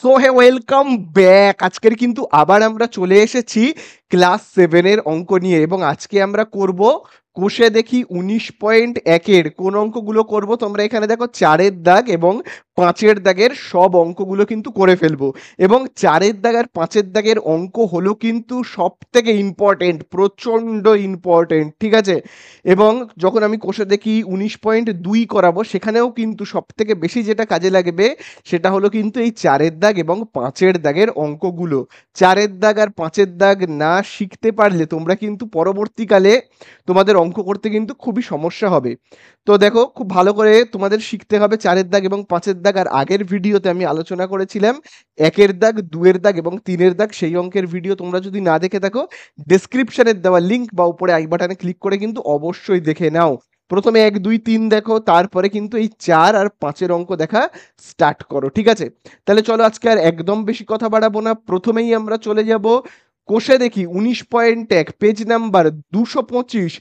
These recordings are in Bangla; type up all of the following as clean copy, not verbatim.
So hey welcome back. আজকের কিন্তু আবার আমরা চলে এসেছি ক্লাস 7 এর অঙ্ক নিয়ে এবং আজকে আমরা করব কোষে দেখি 19.1 কোন অঙ্কগুলো করব তোমরা এখানে দেখো 4 দাগ এবং 5 দাগের সব অঙ্কগুলো কিন্তু করে ফেলবো এবং 4 দাগ আর 5 দাগের অঙ্ক হলো কিন্তু সবথেকে ইম্পর্টেন্ট, প্রচন্ড ইম্পর্টেন্ট, ঠিক আছে। এবং যখন আমি কোষে দেখি 19.2 করাবো সেখানেও কিন্তু সবথেকে বেশি যেটা কাজে লাগবে সেটা হলো কিন্তু এই 4 দাগ এবং 5 দাগের অঙ্কগুলো। 4 দাগ আর 5 দাগ না শিখতে পারলে তোমরা কিন্তু পরবর্তীকালে তোমাদের অঙ্ক করতে কিন্তু খুবই সমস্যা হবে। তো দেখো খুব ভালো করে তোমাদের শিখতে হবে 4 দাগ এবং 5 দাগ। আর আগের ভিডিওতে আমি আলোচনা করেছিলাম 1 দাগ, 2 দাগ এবং 3 দাগ, সেই অঙ্কের ভিডিও তোমরা যদি না দেখে থাকো ডেসক্রিপশনের দেওয়া লিংক বা উপরে আই বাটনে ক্লিক করে কিন্তু অবশ্যই দেখে নাও। প্রথমে 1 2 3 দেখো, তারপরে কিন্তু এই 4 আর 5 অঙ্ক দেখা স্টার্ট করো, ঠিক আছে। তাহলে চলো আজকে আর একদম বেশি কথা বাড়াবো না, প্রথমেই আমরা চলে যাব কোষে দেখি 19.1 পেজ নাম্বার 225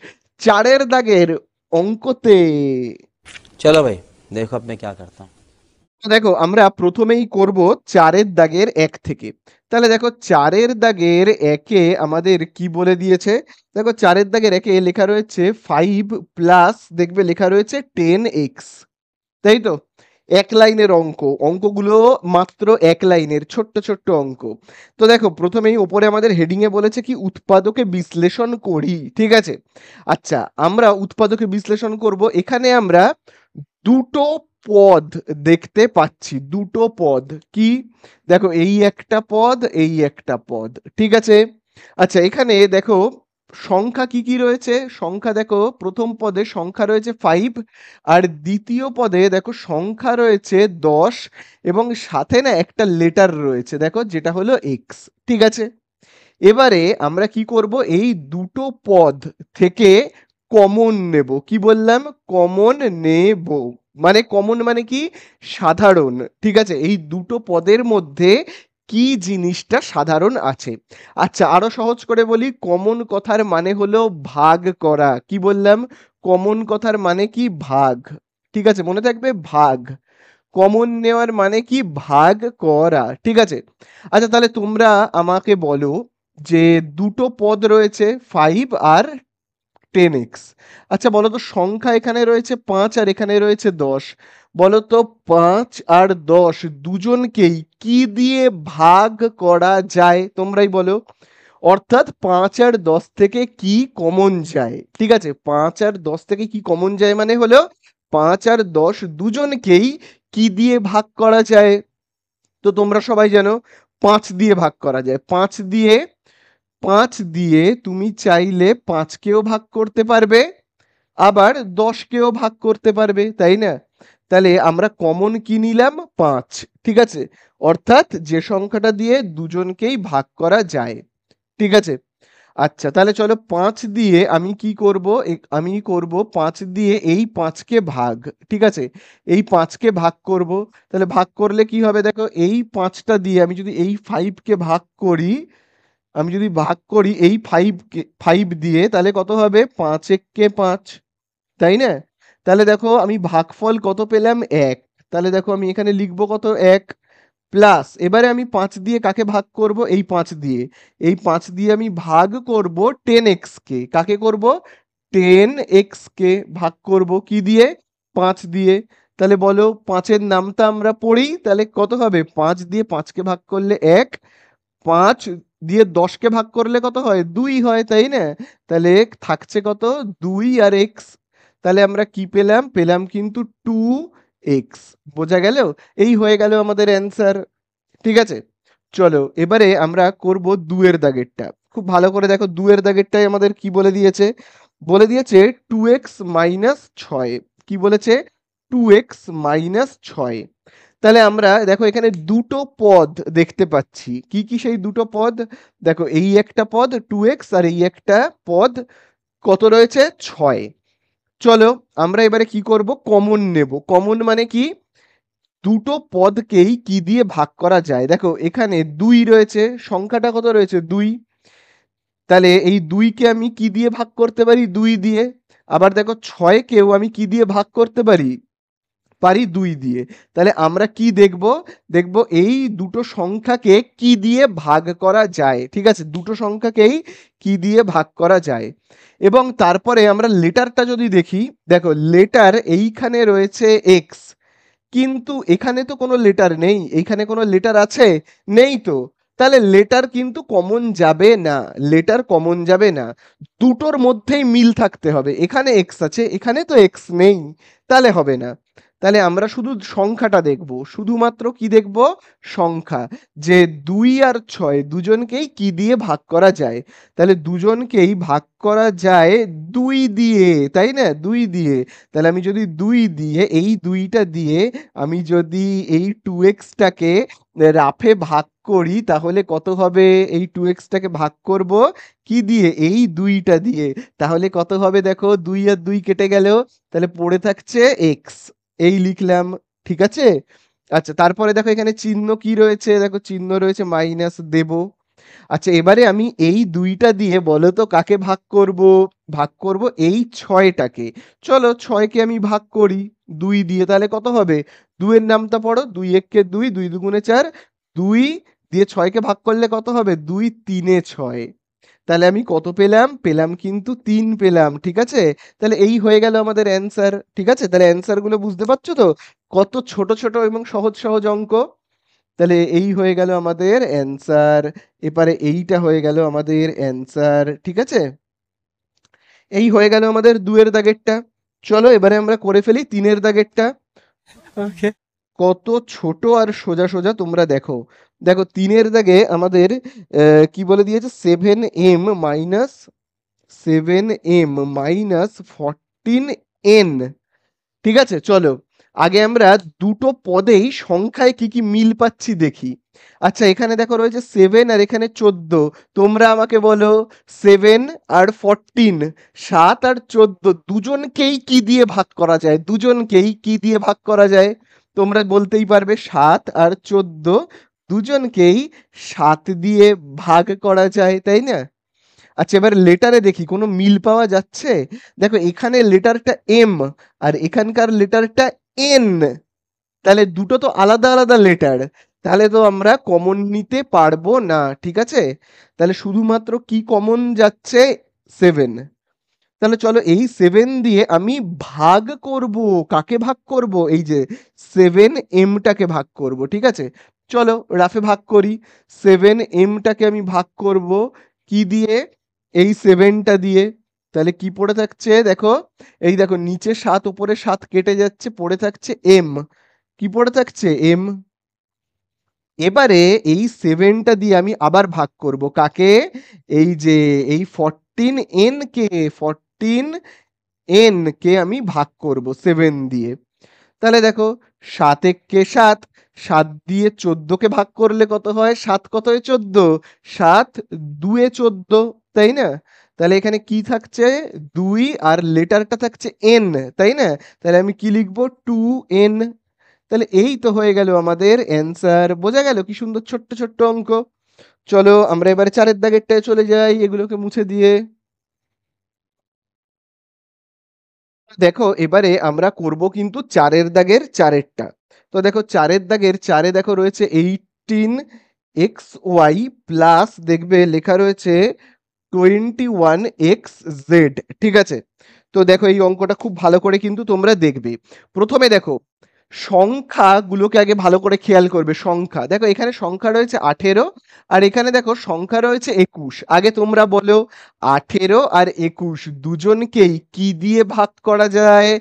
4 দাগের অঙ্কতে। चलो भाई देखो अब मैं क्या करता हूँ। তো দেখো আমরা প্রথমেই করব 4 দাগের 1 থেকে। তাহলে দেখো 4 দাগের 1-এ আমাদের কি বলে দিয়েছে, দেখো 4 দাগের 1-এ লেখা রয়েছে 5 প্লাস দেখবে লেখা রয়েছে 10x, তাই তো। এক লাইনের অঙ্ক, অঙ্কগুলো মাত্র এক লাইনের ছোট্ট ছোট্ট অঙ্ক। তো দেখো প্রথমেই ওপরে আমাদের হেডিং এ বলেছে কি উৎপাদকে বিশ্লেষণ করি, ঠিক আছে। আচ্ছা, আমরা উৎপাদকে বিশ্লেষণ করব। এখানে আমরা দুটো পদ দেখতে পাচ্ছি, দুটো পদ কি, দেখো এই একটা পদ, এই একটা পদ, ঠিক আছে। আচ্ছা এখানে দেখো সংখ্যা কি কি রয়েছে, সংখ্যা দেখো প্রথম পদে সংখ্যা রয়েছে 5 আর দ্বিতীয় পদে দেখো সংখ্যা রয়েছে 10 এবং সাথে না একটা লেটার রয়েছে দেখো যেটা হলো এক্স, ঠিক আছে। এবারে আমরা কি করব, এই দুটো পদ থেকে কমন নেব, কি বললাম, কমন নেব। মানে কমন মানে কি, সাধারণ, ঠিক আছে। এই দুটো পদের মধ্যে কি জিনিসটা সাধারণ আছে। আচ্ছা আরো সহজ করে বলি, কমন কথার মানে হলো ভাগ করা, কি বললাম, কমন কথার মানে কি ভাগ, ঠিক আছে, মনে থাকবে ভাগ। কমন নেওয়ার মানে কি ভাগ করা, ঠিক আছে। আচ্ছা তাহলে তোমরা আমাকে বলো যে দুটো পদ রয়েছে 5 আর 10x। আচ্ছা বলো তো সংখ্যা এখানে রয়েছে 5 আর এখানে রয়েছে 10। বলো তো 5 আর 10 দুজনকেই কি দিয়ে ভাগ করা যায়, তোমরাই বলো। অর্থাৎ 5 আর 10 থেকে কি কমন যায়, ঠিক আছে। 5 আর 10 থেকে কি কমন যায় মানে হলো 5 আর 10 দুজনকেই কি দিয়ে ভাগ করা যায়। তো তোমরা সবাই জানো 5 দিয়ে ভাগ করা যায়। 5 দিয়ে তুমি চাইলে 5 কেও ভাগ করতে পারবে, আবার 10 কেও ভাগ করতে পারবে, তাই না। তাহলে আমরা কমন কি নিলাম, 5, ঠিক আছে। অর্থাৎ যে সংখ্যাটা দিয়ে দুজনকেই ভাগ করা যায়, ঠিক আছে। আচ্ছা তাহলে চলো 5 দিয়ে আমি কি করব, আমি করব 5 দিয়ে এই 5 কে ভাগ, ঠিক আছে। এই 5 কে ভাগ করব। তাহলে ভাগ করলে কি হবে দেখো, এই 5টা দিয়ে আমি যদি এই 5 কে ভাগ করি, আমি যদি ভাগ করি এই 5 কে 5 দিয়ে, তাহলে কত হবে, 5 একে 5, তাই না। তাহলে দেখো আমি ভাগফল কত পেলাম, 1। তাহলে দেখো আমি এখানে লিখবো কত, 1 প্লাস এবারে আমি 5 দিয়ে কাকে ভাগ করব, এই 5 দিয়ে। এই 5 দিয়ে আমি ভাগ করব 10x কে, কাকে করব, 10x কে ভাগ করব কি দিয়ে, 5 দিয়ে। তাহলে বলো 5 এর নামটা আমরা পড়ি, তাহলে কত হবে, 5 দিয়ে 5 কে ভাগ করলে 1, 5 দিয়ে 10 কে ভাগ করলে কত হয়, 2 হয়, তাই না। তাহলে থাকছে কত, 2 আর x। তাহলে আমরা কি পেলাম, পেলাম কিন্তু 2x। বোঝা গেল, এই হয়ে গেল আমাদের অ্যান্সার, ঠিক আছে। চলো এবারে আমরা করব 2 এর দাগেরটা। খুব ভালো করে দেখো 2 এর দাগেরটাই আমাদের কি বলে দিয়েছে, বলে দিয়েছে 2x মাইনাস 6, কি বলেছে, 2x মাইনাস 6। তাহলে আমরা দেখো এখানে দুটো পদ দেখতে পাচ্ছি, কি কি সেই দুটো পদ, দেখো এই একটা পদ 2x আর এই একটা পদ কত রয়েছে, 6। চলো আমরা এবারে কি করব, কমন নেব। কমন মানে কি, দুটো পদকেই কি দিয়ে ভাগ করা যায়, দেখো এখানে 2 রয়েছে, সংখ্যাটা কত রয়েছে, 2। তাহলে এই 2 কে আমি কি দিয়ে ভাগ করতে পারি, 2 দিয়ে। আবার দেখো 6 কেও আমি কি দিয়ে ভাগ করতে পারি, পারি 2 দিয়ে। তাহলে আমরা কি দেখব? দেখব এই দুটো সংখ্যাকে কি দিয়ে ভাগ করা যায়। ঠিক আছে? দুটো সংখ্যাকেই কি দিয়ে ভাগ করা যায়। এবং তারপরে আমরা লেটারটা যদি দেখি, দেখো লেটার এইখানে রয়েছে এক্স, কিন্তু এখানে তো কোনো লেটার নেই। এইখানে কোনো লেটার আছে? নেই তো। তাহলে লেটার কিন্তু কমন যাবে না, লেটার কমন যাবে না। দুটোর মধ্যেই মিল থাকতে হবে। এখানে এক্স আছে, এখানে তো এক্স নেই, তাহলে হবে না। তাহলে আমরা শুধু সংখ্যাটা দেখব, শুধুমাত্র কি দেখব? সংখ্যা। যে 2 আর 6 দুজনকেই কি দিয়ে ভাগ করা যায়। তাহলে দুজনকেই ভাগ করা যায় 2 দিয়ে, তাই না? 2 দিয়ে। তাহলে আমি যদি 2 দিয়ে, এই 2টা দিয়ে আমি যদি এই 2x-টাকে রাফে ভাগ করি, তাহলে কত হবে? এই 2x-টাকে ভাগ করব কি দিয়ে? এই 2টা দিয়ে। তাহলে কত হবে দেখো? 2 আর 2 কেটে গেল। তাহলে পড়ে থাকছে x। এই লিখলাম। ঠিক আছে? আচ্ছা, তারপরে দেখো এখানে চিহ্ন কি রয়েছে? দেখো চিহ্ন রয়েছে মাইনাস দেব। আচ্ছা, এবারে আমি এই 2টা দিয়ে বলো তো কাকে ভাগ করব? ভাগ করব এই 6টাকে। চলো 6কে আমি ভাগ করি 2 দিয়ে, তাহলে কত হবে? 2 এর নামটা পড়ো, 2 একে 2, 2 দুগুণে 4। 2 দিয়ে 6কে ভাগ করলে কত হবে? 2 3 6। তাহলে আমি কত পেলাম? পেলাম কিন্তু 3 পেলাম। ঠিক আছে? তাহলে এই হয়ে গেল আমাদের অ্যান্সার। ঠিক আছে? তাহলে অ্যান্সার গুলো বুঝতে পারছো তো? কত ছোট ছোট এবং সহজ সহজ অঙ্ক। তাহলে এই হয়ে গেল আমাদের অ্যান্সার। এবারে এইটা হয়ে গেল আমাদের অ্যান্সার। ঠিক আছে? এই হয়ে গেল আমাদের 2 এর দাগেরটা। চলো এবারে আমরা করে ফেলি 3 এর দাগেরটা। Okay. কত ছোট আর সোজা সোজা তোমরা দেখো। দেখো 3 এর দাগে আমাদের কি বলে দিয়েছে? 7m-14n। ঠিক আছে? চলো আগে আমরা দুটো পদেই সংখ্যায় কি কি মিল পাচ্ছি দেখি। আচ্ছা, এখানে দেখো রয়েছে 7 আর এখানে 14। তোমরা আমাকে বলো 7 আর 14, 7 আর 14 দুজনকেই কি দিয়ে ভাগ করা যায়? দুজনকেই কি দিয়ে ভাগ করা যায়? তোমরা বলতেই পারবে 7 আর 14 দুজনকেই 7 দিয়ে ভাগ করা যায়, তাই না? আচ্ছা, এবার লেটারে দেখি কোনো মিল পাওয়া যাচ্ছে? দেখো এখানে লেটারটা এম আর এখানকার লেটারটা এন। তাহলে দুটো তো আলাদা আলাদা লেটার। তাহলে তো আমরা কমন নিতে পারবো না। ঠিক আছে? তাহলে শুধুমাত্র কি কমন যাচ্ছে? 7। তাহলে চলো এই 7 দিয়ে আমি ভাগ করব। কাকে ভাগ করব? এই যে 7m-টাকে ভাগ করব। ঠিক আছে? চলো রাফে ভাগ করি। 7m-টাকে আমি ভাগ করব কি দিয়ে? এই 7টা দিয়ে। তাহলে কি পড়ে থাকছে দেখো? এই দেখো নিচে 7 উপরে 7 কেটে যাচ্ছে, পড়ে থাকছে m। কি পড়ে থাকছে? m। এবারে এই 7টা দিয়ে আমি আবার ভাগ করব কাকে? এই যে এই 14n কে, 14n কে আমি ভাগ করব 7 দিয়ে। তাহলে দেখো 7 একে 7, 7 দিয়ে 14 কে ভাগ করলে কত হয়? 7 কত হয়? 14। 7 2 এ 14, তাই না? তাহলে এখানে কি থাকছে? 2 আর লেটারটা থাকছে n, তাই না? তাহলে আমি কি লিখবো? 2n। তাহলে এই তো হয়ে গেল আমাদের অ্যান্সার। বোঝা গেল কি সুন্দর ছোট্ট ছোট্ট অঙ্ক? চলো আমরা এবারে 4 এর দাগেরটায় চলে যাই এগুলোকে মুছে দিয়ে। দেখো এবারে আমরা করব কিন্তু 4 এর দাগের 4 এরটা। তো দেখো 4 এর দাগের 4 এ দেখো রয়েছে 18xy প্লাস দেখবে লেখা রয়েছে 21xz। ঠিক আছে? তো দেখো এই অঙ্কটা খুব ভালো করে কিন্তু তোমরা দেখবে। প্রথমে দেখো সংখ্যাগুলোকে আগে ভালো করে খেয়াল করবে। সংখ্যা দেখো, এখানে সংখ্যা রয়েছে 18 আর এখানে দেখো সংখ্যা রয়েছে 21। আগে তোমরা বলো 18 আর 21 দুজনকেই কি দিয়ে ভাগ করা যায়?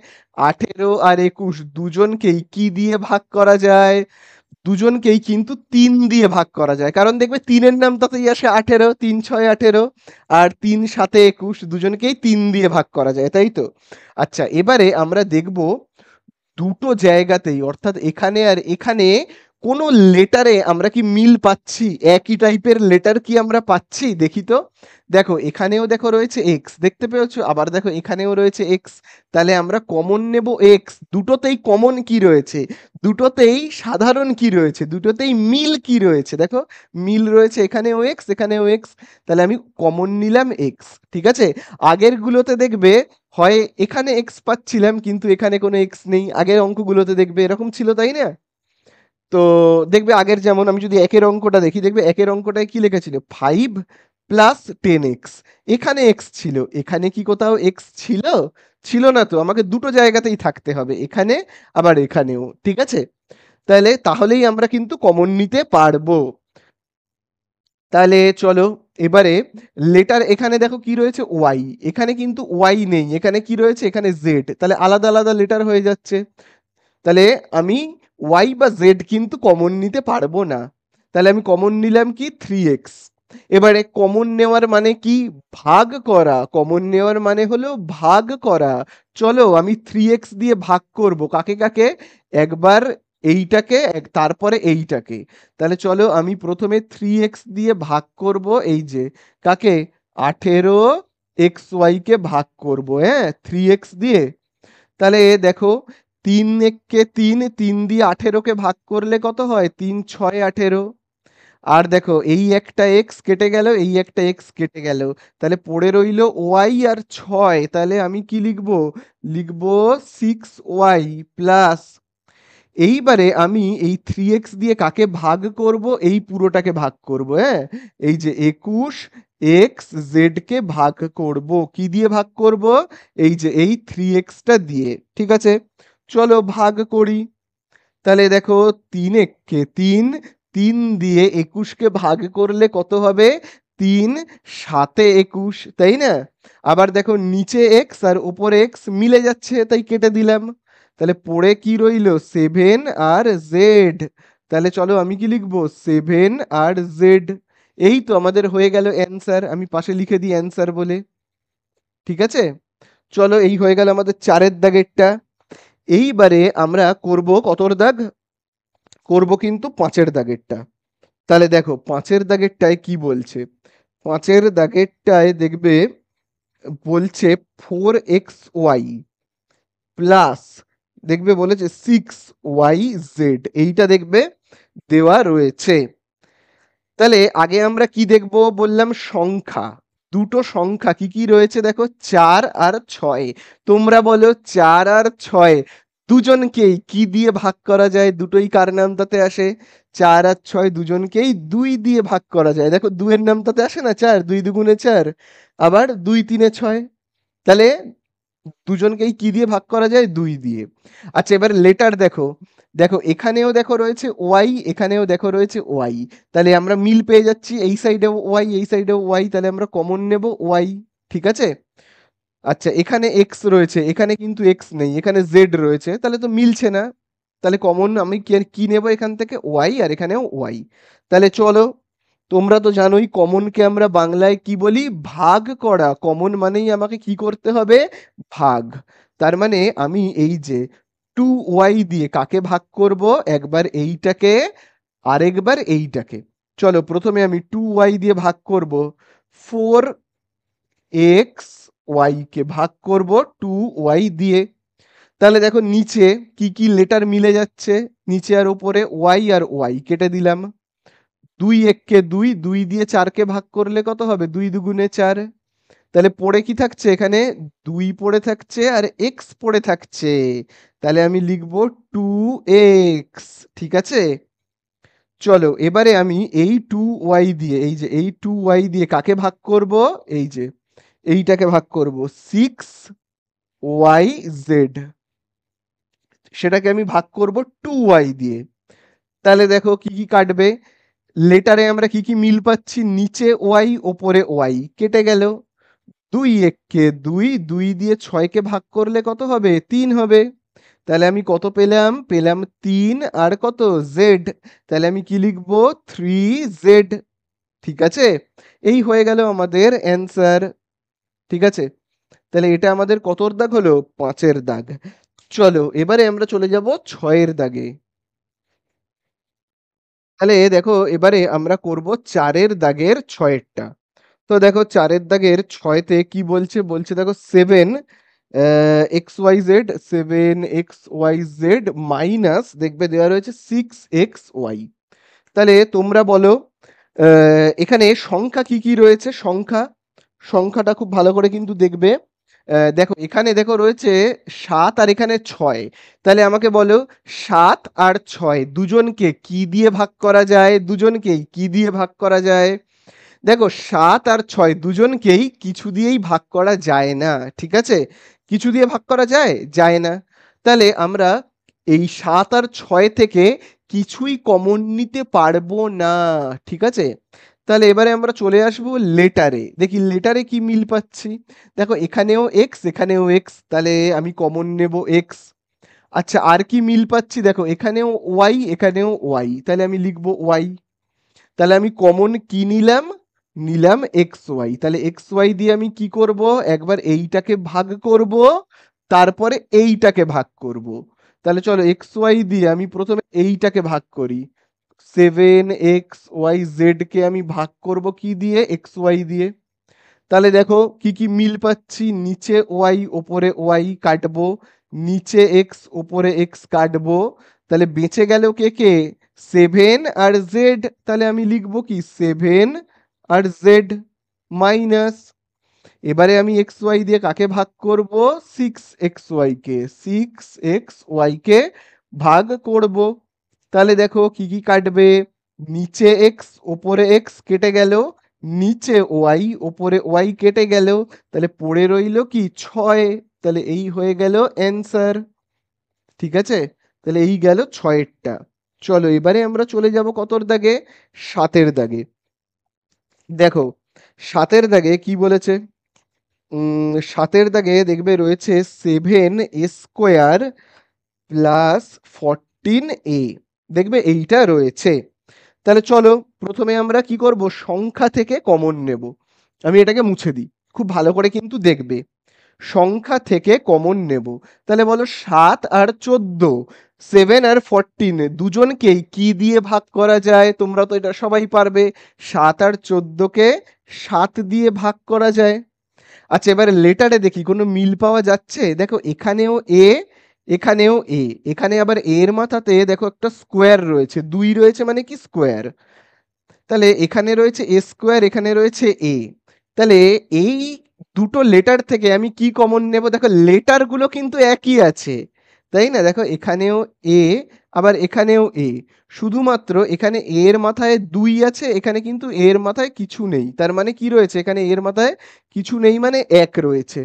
18 আর 21 দুজনকেই কি দিয়ে ভাগ করা যায়? দুজনকেই কিন্তু 3 দিয়ে ভাগ করা যায়। কারণ দেখবে 3 এর নামটাতেই আসে 18, 3 6 18 আর 3 7 21 দুজনকেই 3 দিয়ে ভাগ করা যায়, তাই তো? আচ্ছা, এবারে আমরা দেখব দুটো জায়গাতেই অর্থাৎ এখানে আর এখানে কোনো লেটারে আমরা কি মিল পাচ্ছি? একই টাইপের লেটার কি আমরা পাচ্ছি? দেখি তো। দেখো এখানেও দেখো রয়েছে এক্স, দেখতে পেয়েছো? আবার দেখো এখানেও রয়েছে এক্স। তাহলে আমরা কমন নেব এক্স। দুটোতেই কমন কি রয়েছে? দুটোতেই সাধারণ কি রয়েছে? দুটোতেই মিল কি রয়েছে? দেখো মিল রয়েছে, এখানেও এক্স এখানেও এক্স। তাহলে আমি কমন নিলাম এক্স। ঠিক আছে? আগের গুলোতে দেখবে হয় এখানে এক্স পাচ্ছিলাম কিন্তু এখানে কোনো এক্স নেই, আগের অঙ্কগুলোতে দেখবে এরকম ছিল তাই না? তো দেখবে আগের যেমন আমি যদি একের অঙ্কটা দেখি, দেখবে একের অঙ্কটায় কি লেখা ছিল, 5 + 10x। এখানে এক্স ছিল, এখানে কি কোথাও এক্স ছিল? ছিল না তো, আমাকে দুটো জায়গাতেই থাকতে হবে, এখানে আবার এখানেও, ঠিক আছে? তাহলেই আমরা কিন্তু কমন নিতে পারবো। তাহলে চলো এবারে লেটার, এখানে দেখো কি রয়েছে ওয়াই, এখানে কিন্তু ওয়াই নেই, এখানে কি রয়েছে, এখানে জেড, তাহলে আলাদা আলাদা লেটার হয়ে যাচ্ছে। তাহলে আমি ওয়াই বা জেড কিন্তু কমন নিতে পারবো না। তাহলে আমি কমন নিলাম কি, 3x। এবারে কমন নেওয়ার মানে কি, ভাগ করা, কমন নেওয়ার মানে হলো ভাগ করা। চলো আমি 3x দিয়ে ভাগ করব, কাকে কাকে, একবার এইটাকে তারপরে এইটাকে। তাহলে চলো আমি প্রথমে 3x দিয়ে ভাগ করব, এই যে কাকে, 18xy কে ভাগ করব, হ্যাঁ 3x দিয়ে। তাহলে দেখো 3 3 দিয়ে 18কে ভাগ করলে কত হয়, 3 6 18। আর দেখো এই একটা এক্স কেটে গেল, এই একটা এক্স কেটে গেল, তাহলে পড়ে রইলো ওয়াই আর 6। তাহলে আমি কি লিখবো, লিখবো 6y প্লাস, এইবারে আমি এই 3x দিয়ে কাকে ভাগ করব, এই পুরোটাকে ভাগ করব, হ্যাঁ এই যে 21 x z কে ভাগ করব, কি দিয়ে ভাগ করব, এই যে এই 3x দিয়ে, ঠিক আছে? চলো ভাগ করি। তাহলে দেখো 3 3 দিয়ে 21কে ভাগ করলে কত হবে, 3 7 21, তাই না? আবার দেখো নিচে এক্স আর উপরে এক্স মিলে যাচ্ছে তাই কেটে দিলাম। তাহলে পড়ে কি রইলো, 7 আর z। তাহলে চলো আমি কি লিখবো, 7 আর z। এই তো আমাদের হয়ে গেল অ্যান্সার, আমি পাশে লিখে দিই অ্যান্সার বলে, ঠিক আছে? চলো এই হয়ে গেল আমাদের 4-এর দাগেরটা। এইবারে আমরা করব কতর দাগ, করব কিন্তু 5-এর দাগেরটা। তাহলে দেখো 5-এর দাগেরটায় কি বলছে, 5-এর দাগেরটায় দেখবে বলছে 4xy প্লাস, দেখবে বলেছে 6yz, এইটা দেখবে দেওয়া রয়েছে। তাহলে আগে আমরা কি দেখব বললাম, সংখ্যা, দুটো সংখ্যা কি কি রয়েছে দেখো, 4 আর 6। তোমরা বলো 4 আর 6 দুজনকেই কি দিয়ে ভাগ করা যায়, দুটোই কার নাম তাতে আসে, 4 আর 6 দুজনকেই 2 দিয়ে ভাগ করা যায়। দেখো 2 এর নাম তাতে আসে না, 4, 2 দুগুণে 4, আবার 2 3 6। তাহলে দুজনকেই কি দিয়ে ভাগ করা যায়, 2 দিয়ে। আচ্ছা এবার লেটার দেখো, দেখো এখানেও দেখো রয়েছে ওয়াই, এখানেও দেখো রয়েছে ওয়াই, তাহলে আমরা মিল পেয়ে যাচ্ছি, এই সাইডেও ওয়াই এই সাইডেও ওয়াই, তাহলে আমরা কমন নেব ওয়াই, ঠিক আছে? আচ্ছা এখানে এক্স রয়েছে, এখানে কিন্তু এক্স নেই, এখানে জেড রয়েছে, তাহলে তো মিলছে না। তাহলে কমন আমি কি কি নেব এখান থেকে, ওয়াই, আর এখানেও ওয়াই। তাহলে চলো, তোমরা তো জানোই কমনকে আমরা বাংলায় কি বলি, ভাগ করা। কমন মানেই আমাকে কি করতে হবে, ভাগ। তার মানে আমি এই যে 2y দিয়ে কাকে ভাগ করব, একবার এইটাকে আরেকবার এইটাকে। চলো প্রথমে আমি 2y দিয়ে ভাগ করব, 4xy কে ভাগ করব 2y দিয়ে। তাহলে দেখো নিচে কি কি লেটার মিলে যাচ্ছে, নিচে আর উপরে ওয়াই আর ওয়াই কেটে দিলাম। 2 2 দিয়ে 4কে ভাগ করলে কত হবে, 2 দুগুণে 4। তাহলে পড়ে কি থাকছে এখানে, 2 পড়ে থাকছে আর এক্স পড়ে থাকছে, তাহলে আমি লিখবো 2x, ঠিক আছে? চলো এবারে আমি এই 2y দিয়ে, এই যে এই 2y দিয়ে কাকে ভাগ করব, এই যে এইটাকে ভাগ করব, 6yz, সেটাকে আমি ভাগ করব 2y দিয়ে। তাহলে দেখো কি কি কাটবে, লেটারে আমরা কি কি মিল পাচ্ছি, নিচে ওয়াই ওপরে ওয়াই কেটে গেল। 2 2 দিয়ে 6কে ভাগ করলে কত হবে, 3 হবে। তাহলে আমি কত পেলাম, পেলাম 3 আর কত, জেড। তাহলে আমি কি লিখবো, 3z, ঠিক আছে? এই হয়ে গেল আমাদের অ্যান্সার, ঠিক আছে? তাহলে এটা আমাদের কতর দাগ হলো, 5-এর দাগ। চলো এবারে আমরা চলে যাব 6-এর দাগে। তাহলে দেখো এবারে আমরা করব 4-এর দাগের 6-এরটা। তো দেখো 4-এর দাগের 6তে কি বলছে, বলছে দেখো 7 xyz মাইনাস, দেখবে দেওয়া রয়েছে 6xy। তাহলে তোমরা বলো এখানে সংখ্যা কি কি রয়েছে, সংখ্যা, সংখ্যাটা খুব ভালো করে কিন্তু দেখবে। দেখো এখানে দেখো রয়েছে ৭ আর এখানে ৬। তাহলে আমাকে বলো ৭ আর ৬ দুজনকে কি দিয়ে ভাগ করা যায়? দুজনকেই কি দিয়ে ভাগ করা যায়? দেখো ৭ আর ৬ দুজনকেই কিছু দিয়েই ভাগ করা যায় না। ঠিক আছে? কিছু দিয়ে ভাগ করা যায়? যায় না। তাহলে আমরা এই ৭ আর ৬ থেকে কিছুই কমন নিতে পারবো না। ঠিক আছে? তাহলে এবারে আমরা চলে আসবো লেটারে। দেখি লেটারে কি মিল পাচ্ছি। দেখো এখানেও এক্স এখানেও এক্স, তাহলে আমি কমন নেব এক্স। আচ্ছা আর কি মিল পাচ্ছি দেখো এখানেও ওয়াই এখানেও ওয়াই, তাহলে আমি লিখবো ওয়াই। তাহলে আমি কমন কি নিলাম? নিলাম এক্স ওয়াই। তাহলে এক্স ওয়াই দিয়ে আমি কি করব? একবার এইটাকে ভাগ করব, তারপরে এইটাকে ভাগ করব। তাহলে চলো এক্স ওয়াই দিয়ে আমি প্রথমে এইটাকে ভাগ করি। 7 xyz কে আমি ভাগ করব কি দিয়ে? এক্স ওয়াই দিয়ে। তাহলে দেখো কি কি মিল পাচ্ছি। নিচে ওয়াই ওপরে ওয়াই কাটবো, নিচে এক্স ওপরে এক্স কাটবো। তাহলে বেঁচে গেল কে কে? 7 আর z। তাহলে আমি লিখবো কি 7 আর z মাইনাস, এবারে আমি এক্স ওয়াই দিয়ে কাকে ভাগ করব? 6 xy কে। 6 xy কে ভাগ করব। তাহলে দেখো কি কি কাটবে। নিচে এক্স ওপরে এক্স কেটে গেল, নিচে ওয়াই ওপরে ওয়াই কেটে গেল। তাহলে পড়ে রইল কি 6। তাহলে এই হয়ে গেল অ্যান্সার। ঠিক আছে? তাহলে এই গেল 6-এরটা। চলো এবারে আমরা চলে যাব কতর দাগে? 7-এর দাগে। দেখো 7-এর দাগে কি বলেছে? 7-এর দাগে দেখবে রয়েছে 7 স্কোয়ার প্লাস 14 দেখবে এইটা রয়েছে। তাহলে চলো প্রথমে আমরা কি করব? সংখ্যা থেকে কমন নেব। আমি এটাকে মুছে দিই, খুব ভালো করে কিন্তু দেখবে। সংখ্যা থেকে কমন নেব। তাহলে বলো 7 আর 14, 7 আর 14 দুজনকেই কি দিয়ে ভাগ করা যায়? তোমরা তো এটা সবাই পারবে। 7 আর 14কে 7 দিয়ে ভাগ করা যায়। আচ্ছা এবারে লেটারে দেখি কোনো মিল পাওয়া যাচ্ছে? দেখো এখানেও এ এখানেও এ, এখানে আবার এর মাথাতে দেখো একটা স্কোয়ার রয়েছে, 2 রয়েছে মানে কি স্কোয়ার। তাহলে এখানে রয়েছে এ স্কোয়ার এখানে রয়েছে এ। তাহলে এই দুটো লেটার থেকে আমি কি কমন নেব? দেখো লেটার গুলো কিন্তু একই আছে, তাই না? দেখো এখানেও এ আবার এখানেও এ, শুধুমাত্র এখানে এর মাথায় 2 আছে, এখানে কিন্তু এর মাথায় কিছু নেই। তার মানে কি রয়েছে? এখানে এর মাথায় কিছু নেই মানে 1 রয়েছে।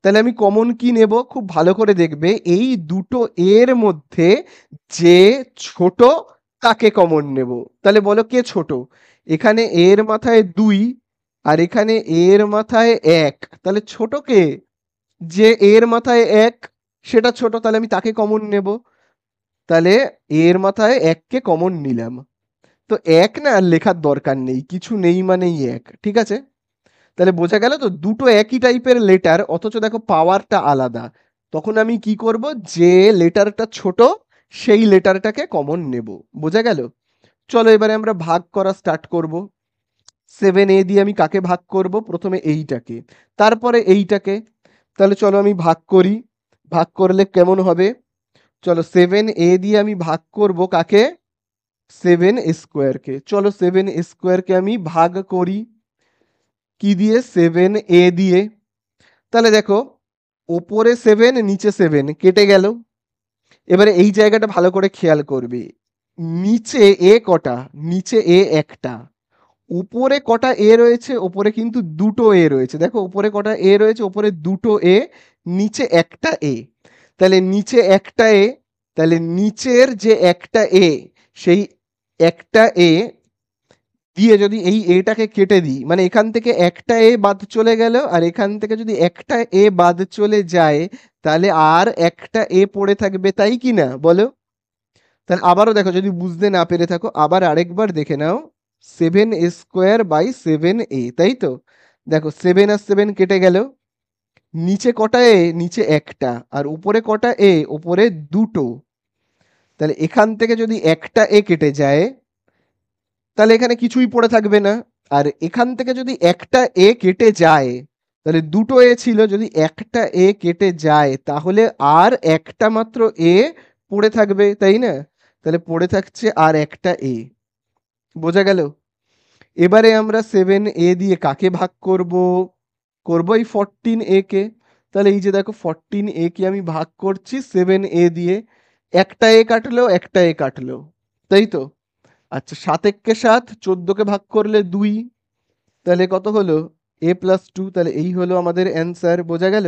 তাহলে আমি কমন কি নেব? খুব ভালো করে দেখবে এই দুটো এর মধ্যে যে ছোট তাকে কমন নেব। তাহলে বলো কে ছোট? এখানে এর মাথায় 2 আর এখানে এর মাথায় 1, তাহলে ছোট কে? যে এর মাথায় 1 সেটা ছোট, তাহলে আমি তাকে কমন নেব। তাহলে এর মাথায় 1 কে কমন নিলাম। তো 1 না আর লেখার দরকার নেই, কিছু নেই মানেই 1। ঠিক আছে? তাহলে বোঝা গেল তো দুটো একই টাইপের লেটার অথচ দেখো পাওয়ারটা আলাদা। তখন আমি কি করব? যে লেটারটা ছোট সেই লেটারটাকে কমন নেব। বোঝা গেল? চলো এবারে আমরা ভাগ করা স্টার্ট করব। 7 দিয়ে আমি কাকে ভাগ করব? প্রথমে এইটাকে, তারপরে এইটাকে। তাহলে চলো আমি ভাগ করি। ভাগ করলে কেমন হবে? চলো 7 দিয়ে আমি ভাগ করব কাকে? 7 স্কোয়ারকে। চলো 7 স্কোয়ারকে আমি ভাগ করি কি দিয়ে? 7 দিয়ে। তাহলে দেখো ওপরে 7 নিচে 7 কেটে গেল। এবারে এই জায়গাটা ভালো করে খেয়াল করবে। নিচে এ কটা? নিচে এ একটা। উপরে কটা এ রয়েছে? উপরে কিন্তু দুটো এ রয়েছে। দেখো উপরে কটা এ রয়েছে? উপরে দুটো এ, নিচে একটা এ। তাহলে নিচে একটা এ, তাহলে নিচের যে একটা এ, সেই একটা এ দিয়ে যদি এই এটাকে কেটে দিই, মানে এখান থেকে একটা এ বাদ চলে গেল, আর এখান থেকে যদি একটা এ বাদ চলে যায়, তাহলে আর একটা এ পড়ে থাকবে, তাই কি না বলো? তাহলে আবারও দেখো, যদি বুঝতে না পেরে থাকো আবার আরেকবার দেখে নাও। 7 স্কোয়ার বাই 7 তাই তো? দেখো 7 আর 7 কেটে গেল। নিচে কটা এ? নিচে একটা। আর উপরে কটা এ? উপরে দুটো। তাহলে এখান থেকে যদি একটা এ কেটে যায়, তাহলে এখানে কিছুই পড়ে থাকবে না। আর এখান থেকে যদি একটা এ কেটে যায়, তাহলে দুটো এ ছিল, যদি একটা এ কেটে যায় তাহলে আর একটা মাত্র এ পড়ে থাকবে, তাই না? তাহলে পড়ে থাকছে আর একটা এ। বোঝা গেল? এবারে আমরা 7 দিয়ে কাকে ভাগ করব? করব এই 14 কে। তাহলে এই যে দেখো 14a কে আমি ভাগ করছি 7a দিয়ে, একটা এ কাটলো একটা এ কাটলো, তাই তো? আচ্ছা 7 7 14কে ভাগ করলে 2, তাহলে কত হলো a+2, তাহলে এই হলো আমাদের অ্যান্সার, বোঝা গেল?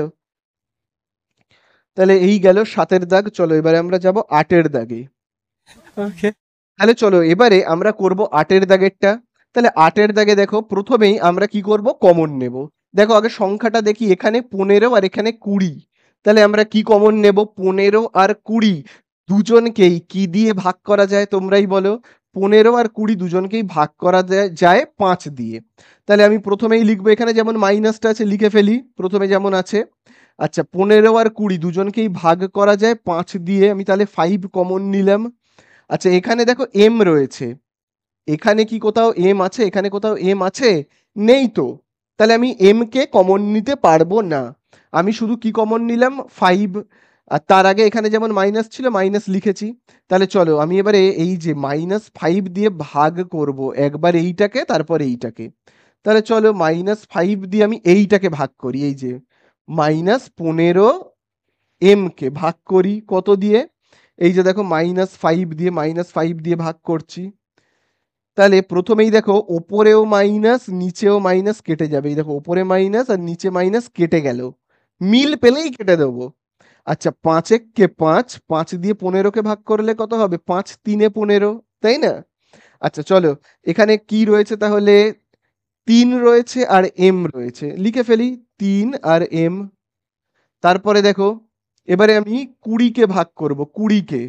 তাহলে এই গেল 7-এর দাগ। চলো এবারে আমরা যাব 8-এর দাগে। ओके। তাহলে চলো এবারে আমরা করব 8-এর দাগেরটা। তাহলে 8-এর দাগে দেখো প্রথমেই আমরা কি করব, কমন নেব। দেখো আগে সংখ্যাটা দেখি, এখানে 15 আর এখানে 20, তাহলে আমরা কি কমন নেব, 15 আর 20 দুজনকেই কি দিয়ে ভাগ করা যায় তোমরাই বলো? 15 আর 20 দুজনকেই ভাগ করা যায় 5 দিয়ে। তাহলে আমি প্রথমেই লিখবো, এখানে যেমন মাইনাসটা আছে লিখে ফেলি প্রথমে যেমন আছে। আচ্ছা 15 আর 20 দুজনকেই ভাগ করা যায় 5 দিয়ে, আমি তাহলে 5 কমন নিলাম। আচ্ছা এখানে দেখো এম রয়েছে, এখানে কি কোথাও এম আছে, এখানে কোথাও এম আছে? নেই তো, তাহলে আমি এম কে কমন নিতে পারবো না। আমি শুধু কি কমন নিলাম, 5। আর তার আগে এখানে যেমন মাইনাস ছিল মাইনাস লিখেছি। তাহলে চলো আমি এবারে এই যে -5 দিয়ে ভাগ করব, একবার এইটাকে তারপর এইটাকে। তাহলে চলো -5 দিয়ে আমি এইটাকে ভাগ করি, এই যে -15 এম কে ভাগ করি কত দিয়ে, এই যে দেখো -5 দিয়ে ভাগ করছি। তাহলে প্রথমেই দেখো ওপরেও মাইনাস নিচেও মাইনাস কেটে যাবে, এই দেখো ওপরে মাইনাস আর নিচে মাইনাস কেটে গেল, মিল পেলেই কেটে দেবো। আচ্ছা 5 একে 5, 5 দিয়ে 15কে ভাগ করলে কত হবে, 5 3 15, তাই না? আচ্ছা চলো এখানে কি রয়েছে তাহলে, 3 রয়েছে আর এম রয়েছে, লিখে ফেলি 3 আর এম। তারপরে দেখো এবারে আমি 20কে ভাগ করব, 20কে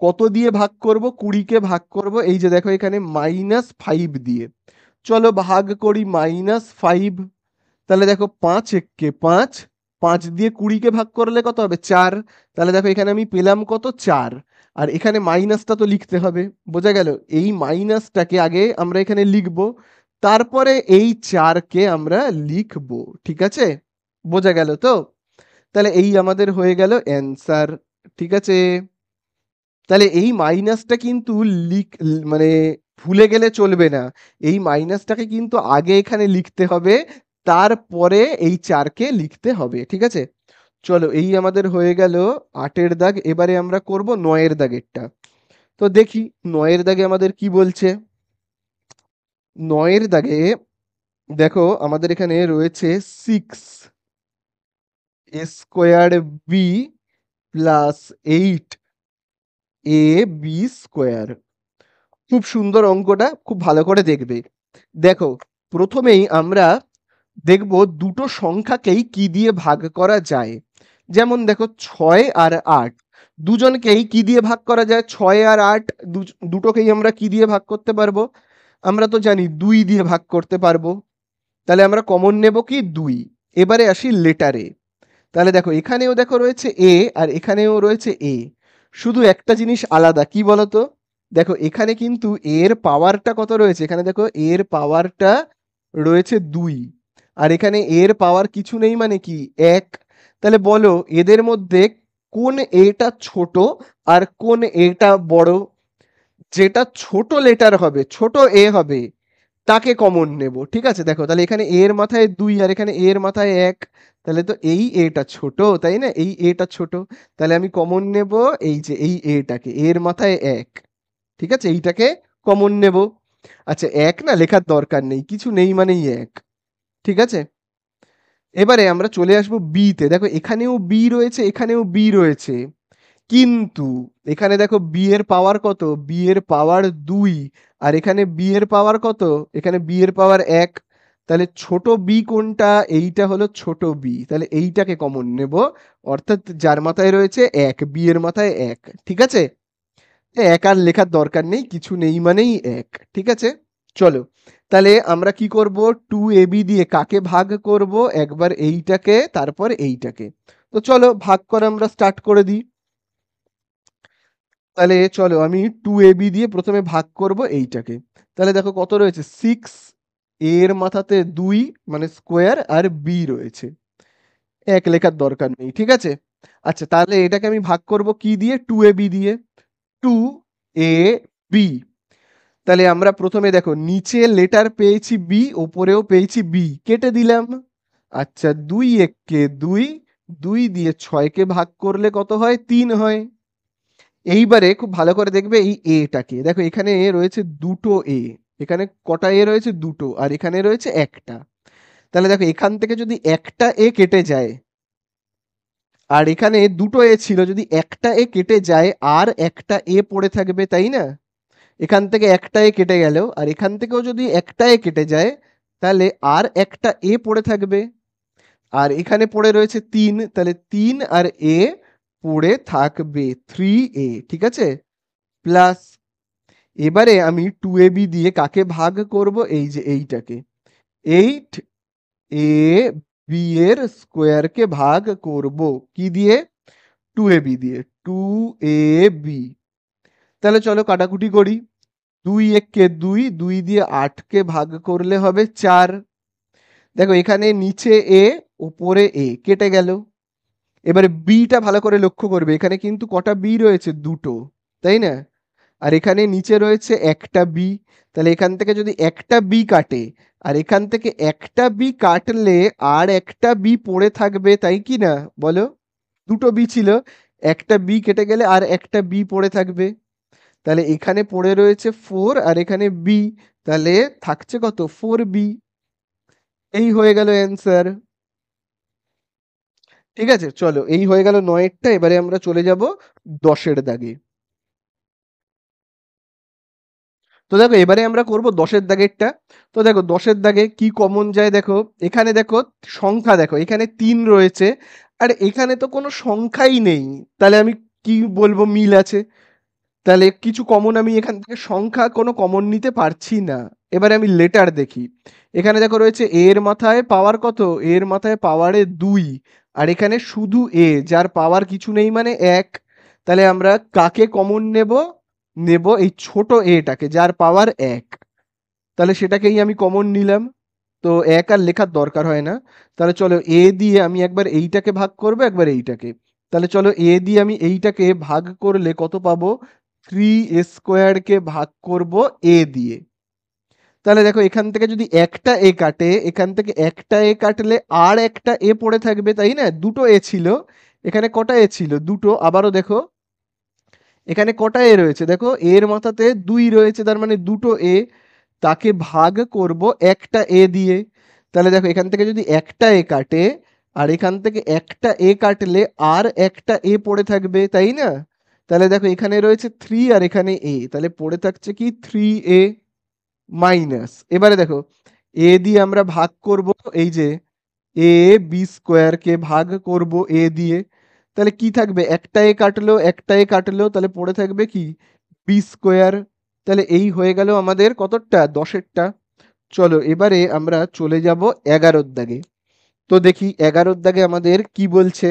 কত দিয়ে ভাগ করব, 20কে ভাগ করব এই যে দেখো এখানে -5 দিয়ে। চলো ভাগ করি -5। তাহলে দেখো 5 একে 5, 5 দিয়ে 20কে ভাগ করলে কত হবে, 4। তাহলে দেখো এখানে আমি পেলাম কত, 4। আর এখানে মাইনাসটা তো লিখতে হবে, বোঝা গেল? এই মাইনাসটাকে আগে আমরা এখানে লিখব, তারপরে এই 4কে আমরা লিখব, ঠিক আছে? বোঝা গেল তো? তাহলে এই আমাদের হয়ে গেল অ্যান্সার, ঠিক আছে? তাহলে এই মাইনাসটা কিন্তু মানে ভুলে গেলে চলবে না, এই মাইনাসটাকে কিন্তু আগে এখানে লিখতে হবে, তারপরে এই 4কে লিখতে হবে, ঠিক আছে? চলো এই আমাদের হয়ে গেল 8-এর দাগ। এবারে আমরা করব 9-এর দাগেরটা। তো দেখি 9-এর দাগে আমাদের কি বলছে। 9-এর দাগে দেখো আমাদের এখানে রয়েছে 6a²b+8ab²। খুব সুন্দর অঙ্কটা, খুব ভালো করে দেখবে। দেখো প্রথমেই আমরা দেখব দুটো সংখ্যাকেই কি দিয়ে ভাগ করা যায়। যেমন দেখো 6 আর 8 দুজনকেই কি দিয়ে ভাগ করা যায়, 6 আর 8 দুটোকেই আমরা কি দিয়ে ভাগ করতে পারবো, আমরা তো জানি 2 দিয়ে ভাগ করতে পারবো। তাহলে আমরা কমন নেব কি, 2। এবারে আসি লেটারে। তাহলে দেখো এখানেও দেখো রয়েছে এ আর এখানেও রয়েছে এ, শুধু একটা জিনিস আলাদা, কি বলতো? দেখো এখানে কিন্তু এর পাওয়ারটা কত রয়েছে, এখানে দেখো এর পাওয়ারটা রয়েছে 2, আর এখানে এর পাওয়ার কিছু নেই মানে কি 1। তাহলে বলো এদের মধ্যে কোন এটা ছোট আর কোন এটা বড়? যেটা ছোট লেটার হবে, ছোট এ হবে, তাকে কমন নেব, ঠিক আছে? দেখো তাহলে এখানে এ এর মাথায় 2 আর এখানে এ এর মাথায় 1, তাহলে তো এই এটা ছোট, তাই না? এই এটা ছোট, তাহলে আমি কমন নেব এই যে এই এটাকে, এর মাথায় 1, ঠিক আছে? এইটাকে কমন নেব। আচ্ছা 1 না লেখার দরকার নেই, কিছু নেই মানেই 1, ঠিক আছে? এবারে আমরা চলে আসবো বি তে। দেখো এখানেও বি রয়েছে এখানেও বি রয়েছে, কিন্তু এখানে দেখো বি এর পাওয়ার কত, বি এর পাওয়ার 2, আর এখানে বি এর পাওয়ার কত, এখানে বি এর পাওয়ার 1। তাহলে ছোট বি কোনটা, এইটা হলো ছোট বি, তাহলে এইটাকে কমন নেব, অর্থাৎ যার মাথায় রয়েছে 1, বি এর মাথায় 1, ঠিক আছে? 1 আর লেখার দরকার নেই, কিছু নেই মানেই 1, ঠিক আছে? চলো তাহলে আমরা কি করব, 2ab দিয়ে কাকে ভাগ করব, একবার এইটাকে তারপর এইটাকে। তো চলো ভাগ করা আমরা স্টার্ট করে দিই। তাহলে চলো আমি 2ab দিয়ে প্রথমে ভাগ করব এইটাকে। তাহলে দেখো কত রয়েছে, 6, এর মাথাতে 2 মানে স্কোয়ার আর বি রয়েছে, 1 লেখার দরকার নেই, ঠিক আছে? আচ্ছা তাহলে এটাকে আমি ভাগ করব কি দিয়ে, 2ab দিয়ে, 2ab। তাহলে আমরা প্রথমে দেখো নিচে লেটার পেয়েছি বি, ওপরেও পেয়েছি বি, কেটে দিলাম। আচ্ছা 2 একে 2, 2 দিয়ে 6কে ভাগ করলে কত হয়? 3 হয়। এইবারে খুব ভালো করে দেখবে এই এটাকে। দেখো এখানে রয়েছে দুটো এ। এখানে কটা এ রয়েছে? দুটো। আর এখানে রয়েছে একটা। তাহলে দেখো এখান থেকে যদি একটা এ কেটে যায়, আর এখানে দুটো এ ছিল, যদি একটা এ কেটে যায় আর একটা এ পড়ে থাকবে, তাই না? এখান থেকে একটা এ কেটে গেল, আর এখান থেকেও যদি একটা এ কেটে যায়, তাহলে আর একটা এ পড়ে থাকবে। আর এখানে পড়ে রয়েছে 3, তাহলে 3 আর এ পড়ে থাকবে, 3a, ঠিক আছে? প্লাস এবারে আমি 2ab দিয়ে কাকে ভাগ করব? এই যে এইটাকে, 8ab এর স্কোয়ারকে ভাগ করব কি দিয়ে? 2ab দিয়ে, 2ab। তাহলে চলো কাটাকুটি করি। 2 একে 2, 2 দিয়ে 8কে ভাগ করলে হবে 4। দেখো এখানে নিচে এ, উপরে এ কেটে গেল। এবারে বিটা ভালো করে লক্ষ্য করবে, এখানে কিন্তু কটা বি রয়েছে? দুটো, তাই না? আর এখানে নিচে রয়েছে একটা বি। তাহলে এখান থেকে যদি একটা বি কাটে, আর এখান থেকে একটা বি কাটলে আর একটা বি পড়ে থাকবে, তাই কি না? বলো। দুটো বি ছিল, একটা বি কেটে গেলে আর একটা বি পড়ে থাকবে। তাহলে এখানে পড়ে রয়েছে 4, আর এখানে বি, তাহলে থাকছে কত? 4b। এই হয়ে গেল অ্যান্সার। ঠিক আছে, চলো এই হয়ে গেল 9-এরটা। এবারে আমরা চলে যাব 10-এর দাগে। তো দেখো এবারে আমরা করব 10-এর দাগেরটা। তো দেখো 10-এর দাগে কি কমন যায়? দেখো এখানে দেখো সংখ্যা, দেখো এখানে 3 রয়েছে, আর এখানে তো কোনো সংখ্যাই নেই। তাহলে আমি কি বলবো? মিল আছে। তাহলে কিছু কমন আমি এখান থেকে সংখ্যা কোনো কমন নিতে পারছি না। এবারে আমি লেটার দেখি। এখানে দেখো রয়েছে এ এর মাথায় পাওয়ার কত? এ এর মাথায় পাওয়ারে 2, আর এখানে শুধু এ, যার পাওয়ার কিছু নেই, মানে 1। তাহলে আমরা কাকে কমন নেব? নেব এই ছোট এটাকে, যার পাওয়ার 1। তাহলে সেটাকেই আমি কমন নিলাম। তো 1 আর লেখার দরকার হয় না। তাহলে চলো এ দিয়ে আমি একবার এইটাকে ভাগ করব, একবার এইটাকে। তাহলে চলো এ দিয়ে আমি এইটাকে ভাগ করলে কত পাবো? 3 স্কোয়ারকে ভাগ করব এ দিয়ে। তাহলে দেখো এখান থেকে যদি একটা এ কাটে, এখান থেকে একটা এ কাটলে আর একটা এ পড়ে থাকবে, তাই না? দুটো এ ছিল, এখানে কটা এ ছিল? দুটো। আবারও দেখো এখানে কটা এ রয়েছে? দেখো এর মাথাতে 2 রয়েছে, তার মানে দুটো এ। তাকে ভাগ করব একটা এ দিয়ে। তাহলে দেখো এখান থেকে যদি একটা এ কাটে, আর এখান থেকে একটা এ কাটলে আর একটা এ পড়ে থাকবে, তাই না? তাহলে দেখো এখানে রয়েছে 3, আর এখানে এ, তাহলে পড়ে থাকছে কি? 3a minus. এবারে দেখো এ দিয়ে আমরা ভাগ করব, এই যে এ বি স্কোয়ারকে ভাগ করব এ দিয়ে। তাহলে কি থাকবে? একটা এ কাটলো, একটা এ কাটলো, তাহলে পড়ে থাকবে কি? B square. তাহলে এই হয়ে গেল আমাদের কতটা? 10-এরটা। চলো এবারে আমরা চলে যাব 11-র দাগে। তো দেখি 11-র দাগে আমাদের কি বলছে।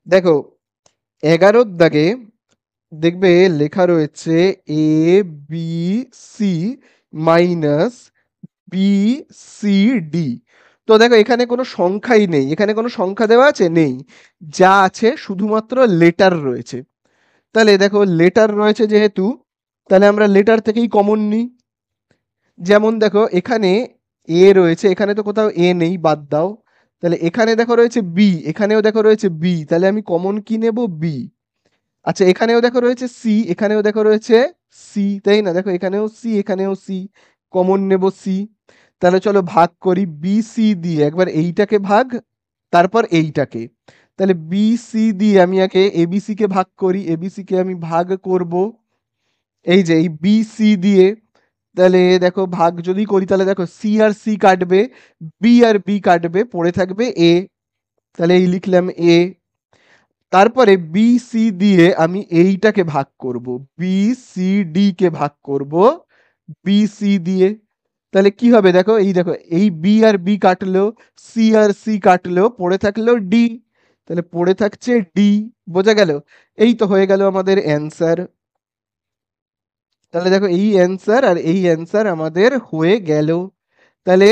দেখো 11-র দাগে দেখবে লেখা রয়েছে A B C minus B C D. তো দেখো এখানে কোনো সংখ্যাই নেই, এখানে কোনো সংখ্যা দেওয়া আছে? নেই। যা আছে শুধুমাত্র লেটার রয়েছে। তাহলে দেখো লেটার রয়েছে যেহেতু, তাহলে আমরা লেটার থেকেই কমন নিই। যেমন দেখো এখানে এ রয়েছে, এখানে তো কোথাও এ নেই, বাদ দাও। তাহলে এখানে দেখো রয়েছে বি, এখানেও দেখো রয়েছে বি, তাহলে আমি কমন কি নেব? বি। আচ্ছা এখানেও দেখো রয়েছে সি, এখানেও দেখো রয়েছে সি, তাই না? দেখো এখানেও সি, এখানেও সি, কমন নেব সি। তাহলে চলো ভাগ করি বি সি দিয়ে, একবার এইটাকে ভাগ, তারপর এইটাকে। তাহলে বি সি দিয়ে আমি আগে এবিসি কে ভাগ করি, এবিসি কে আমি ভাগ করব এই যে এই বি সি দিয়ে। তাহলে দেখো ভাগ যদি করি, তাহলে দেখো সি আর সি কাটবে, বি আর বি কাটবে, পড়ে থাকবে এ। তাহলে এই লিখলাম এ। তারপরে বি সি দিয়ে আমি এইটাকে ভাগ করব, বি সি ডি কে ভাগ করব বি সি দিয়ে। তাহলে কি হবে? দেখো এই দেখো এই বি আর বি কাটলো, সি আর সি কাটলো, পড়ে থাকলো ডি। তাহলে পড়ে থাকছে ডি। বোঝা গেল? এই তো হয়ে গেল আমাদের অ্যান্সার। তাহলে দেখো এই অ্যান্সার, আর এই অ্যান্সার আমাদের হয়ে গেল। তাহলে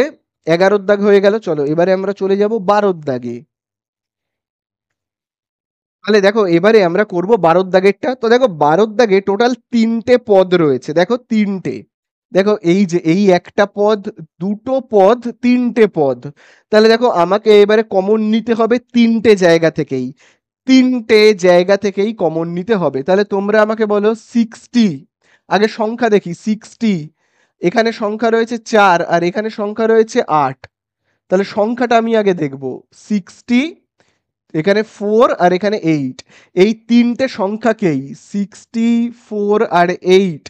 11-র দাগ হয়ে গেল। চলো এবারে আমরা চলে যাব 12-র দাগে। তাহলে দেখো এবারে আমরা করব 12-র দাগেরটা। তো দেখো 12-র দাগে টোটাল 3টে পদ রয়েছে, দেখো 3টে। দেখো এই যে এই একটা পদ, দুটো পদ, তিনটে পদ, তাহলে দেখো আমাকে এবারে কমন নিতে হবে তিনটে জায়গা থেকেই, তিনটে জায়গা থেকেই কমন নিতে হবে। তাহলে তোমরা আমাকে বলো 60, আগে সংখ্যা দেখি 60, এখানে সংখ্যা রয়েছে 4 আর এখানে সংখ্যা রয়েছে 8, তাহলে সংখ্যাটা আমি আগে দেখব। 60, এখানে 4 আর এখানে 8, এই তিনটে সংখ্যাকেই 64 আর 8,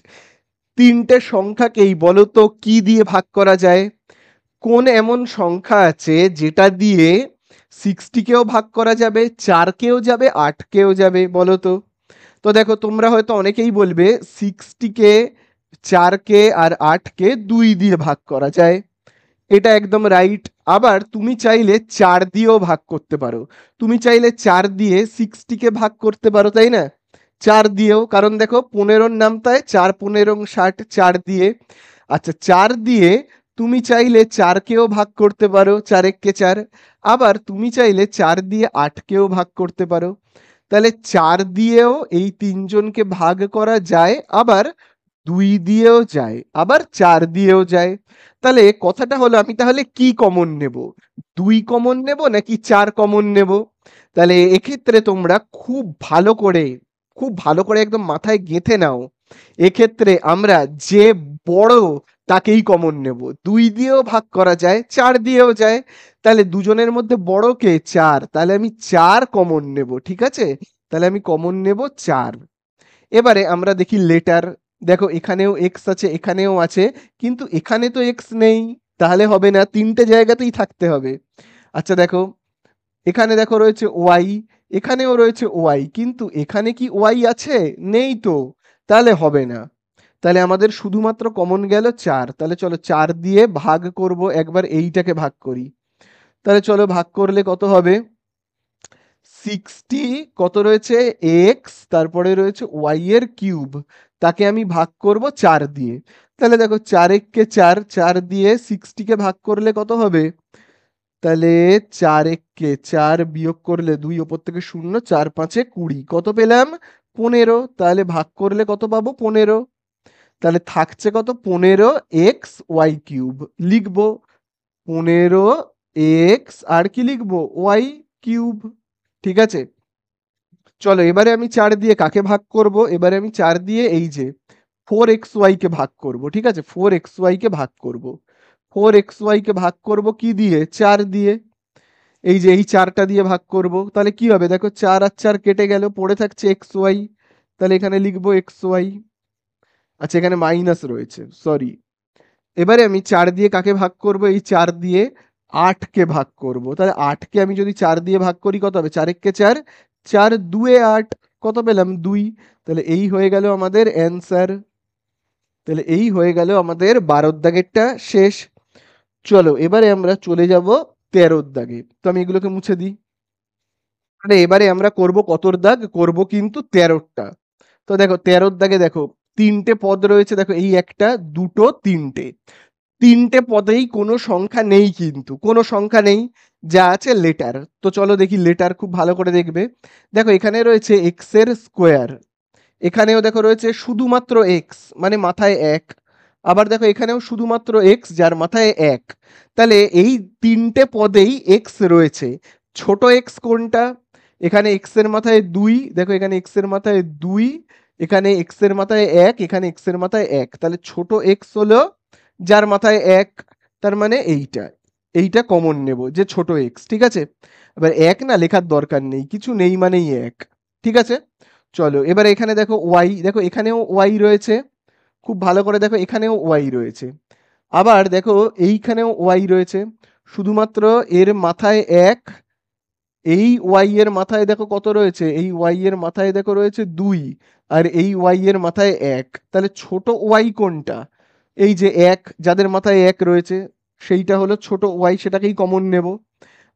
তিনটে সংখ্যাকেই বলো তো কি দিয়ে ভাগ করা যায়? কোন এমন সংখ্যা আছে যেটা দিয়ে 60 কেও ভাগ করা যাবে, 4 কেও যাবে, 8 কেও যাবে, বলো তো? তো দেখো তোমরা হয়তো অনেকেই বলবে 60 কে, 4 কে আর 8 কে 2 দিয়ে ভাগ করা যায়, এটা একদম রাইট। আবার তুমি চাইলে 4 দিয়েও ভাগ করতে পারো, তুমি চাইলে 4 দিয়ে 60 কে ভাগ করতে পারো, তাই না? 4 দিয়েও, কারণ দেখো 15 নাম তাই 4 15 60, 4 দিয়ে। আচ্ছা 4 দিয়ে তুমি চাইলে 4 কেও ভাগ করতে পারো, 4 একে 4। আবার তুমি চাইলে 4 দিয়ে 8 কেও ভাগ করতে পারো। তাহলে 4 দিয়েও এই তিনজনকে ভাগ করা যায়, আবার 2 দিয়েও যায়, আবার 4 দিয়েও যায়। তাহলে কথাটা হলো আমি তাহলে কি কমন নেব? 2 কমন নেব নাকি 4 কমন নেব? তাহলে এক্ষেত্রে তোমরা খুব ভালো করে একদম মাথায় গেঁথে নাও। এক্ষেত্রে আমরা যে বড় তাকেই কমন নেব। 2 দিয়েও ভাগ করা যায়, 4 দিয়েও যায়। তাহলে দুজনের মধ্যে বড় কে? 4, তাহলে আমি 4 কমন নেব, ঠিক আছে? তাহলে আমি কমন নেব 4। এবারে আমরা দেখি লেটার। দেখো এখানেও এক্স আছে, এখানেও আছে, কিন্তু এখানে তো এক্স নেই, তাহলে হবে না, তিনটে জায়গাতেই থাকতে হবে। আচ্ছা দেখো এখানে দেখো রয়েছে ওয়াই, এখানেও রয়েছে ওয়াই, কিন্তু এখানে কি ওয়াই আছে? নেই তো, তাহলে হবে না। তাহলে আমাদের শুধুমাত্র কমন গেল 4। তাহলে চলো 4 দিয়ে ভাগ করব, একবার এইটাকে ভাগ করি। তাহলে চলো ভাগ করলে কত হবে? 60, কত রয়েছে? এক্স, তারপরে রয়েছে ওয়াই এর কিউব, তাকে আমি ভাগ করব 4 দিয়ে। তাহলে দেখো 4 একে 4, 4 দিয়ে 60 কে ভাগ করলে কত হবে? তাহলে 4 একে 4 বিয়োগ করলে 2, ওপর থেকে 0, 4 5 20, কত পেলাম? 15। তাহলে ভাগ করলে কত পাবো? 15। তাহলে থাকছে কত? 15 এক্স ওয়াই কিউব, লিখবো 15 এক্স আর কি লিখবো? ওয়াই কিউব, ঠিক আছে? চলো এবারে আমি 4 দিয়ে কাকে ভাগ করব? এবারে আমি 4 দিয়ে এই যে 4xy কে ভাগ করব, ঠিক আছে? 4xy কে ভাগ করব, 4xy কে ভাগ করব কি দিয়ে? 4 দিয়ে। এই যে এই 4টা দিয়ে ভাগ করব, তাহলে কি হবে? দেখো 4 আর 4 কেটে গেল, পড়ে থাকছে xy, তাহলে এখানে লিখবো xy। আচ্ছা এখানে মাইনাস রয়েছে, সরি। এবারে আমি 4 দিয়ে কাকে ভাগ করব? এই 4 দিয়ে 8 কে ভাগ করব। তাহলে 8 কে আমি যদি 4 দিয়ে ভাগ করি কত হবে? 4 একে 4, 4 2 8, কত পেলাম? 2। তাহলে এই হয়ে গেল আমাদের অ্যান্সার। তাহলে এই হয়ে গেল আমাদের 12 দাগেরটা শেষ। চলো এবারে আমরা চলে যাব 13 দাগে। তো আমি এগুলোকে মুছে দিই। মানে এবারে আমরা করব কতর দাগ? করব কিন্তু 13টা। তো দেখো 13 দাগে দেখো তিনটে পদ রয়েছে, দেখো এই একটা, দুটো, তিনটে, তিনটে পদেই কোনো সংখ্যা নেই, কিন্তু কোনো সংখ্যা নেই, যা আছে লেটার। তো চলো দেখি লেটার, খুব ভালো করে দেখবে। দেখো এখানে রয়েছে এক্স এর স্কোয়ার, এখানেও দেখো রয়েছে শুধুমাত্র এক্স মানে মাথায় এক, আবার দেখো এখানেও শুধুমাত্র এক্স যার মাথায় এক। তাহলে এই তিনটে পদেই এক্স রয়েছে। ছোট এক্স কোনটা? এখানে এক্স এর মাথায় 2, দেখো এখানে এক্স এর মাথায় 2, এখানে এক্স এর মাথায় এক, এখানে এক্স এর মাথায় এক, তাহলে ছোট এক্স হলো যার মাথায় এক, তার মানে এইটা, এইটা কমন নেব যে ছোট এক্স, ঠিক আছে? এবার এক না লেখার দরকার নেই, কিছু নেই মানেই এক, ঠিক আছে? চলো এবার এখানে দেখো ওয়াই, দেখো এখানেও ওয়াই রয়েছে, খুব ভালো করে দেখো এখানেও ওয়াই রয়েছে, আবার দেখো এইখানেও ওয়াই রয়েছে, শুধুমাত্র এর মাথায় এক। এই ওয়াই এর মাথায় দেখো কত রয়েছে? এই ওয়াই এর মাথায় দেখো রয়েছে 2, আর এই ওয়াই এর মাথায় এক, তাহলে ছোট ওয়াই কোনটা? এই যে এক, যাদের মাথায় এক রয়েছে সেইটা হলো ছোট ওয়াই, সেটাকেই কমন নেব।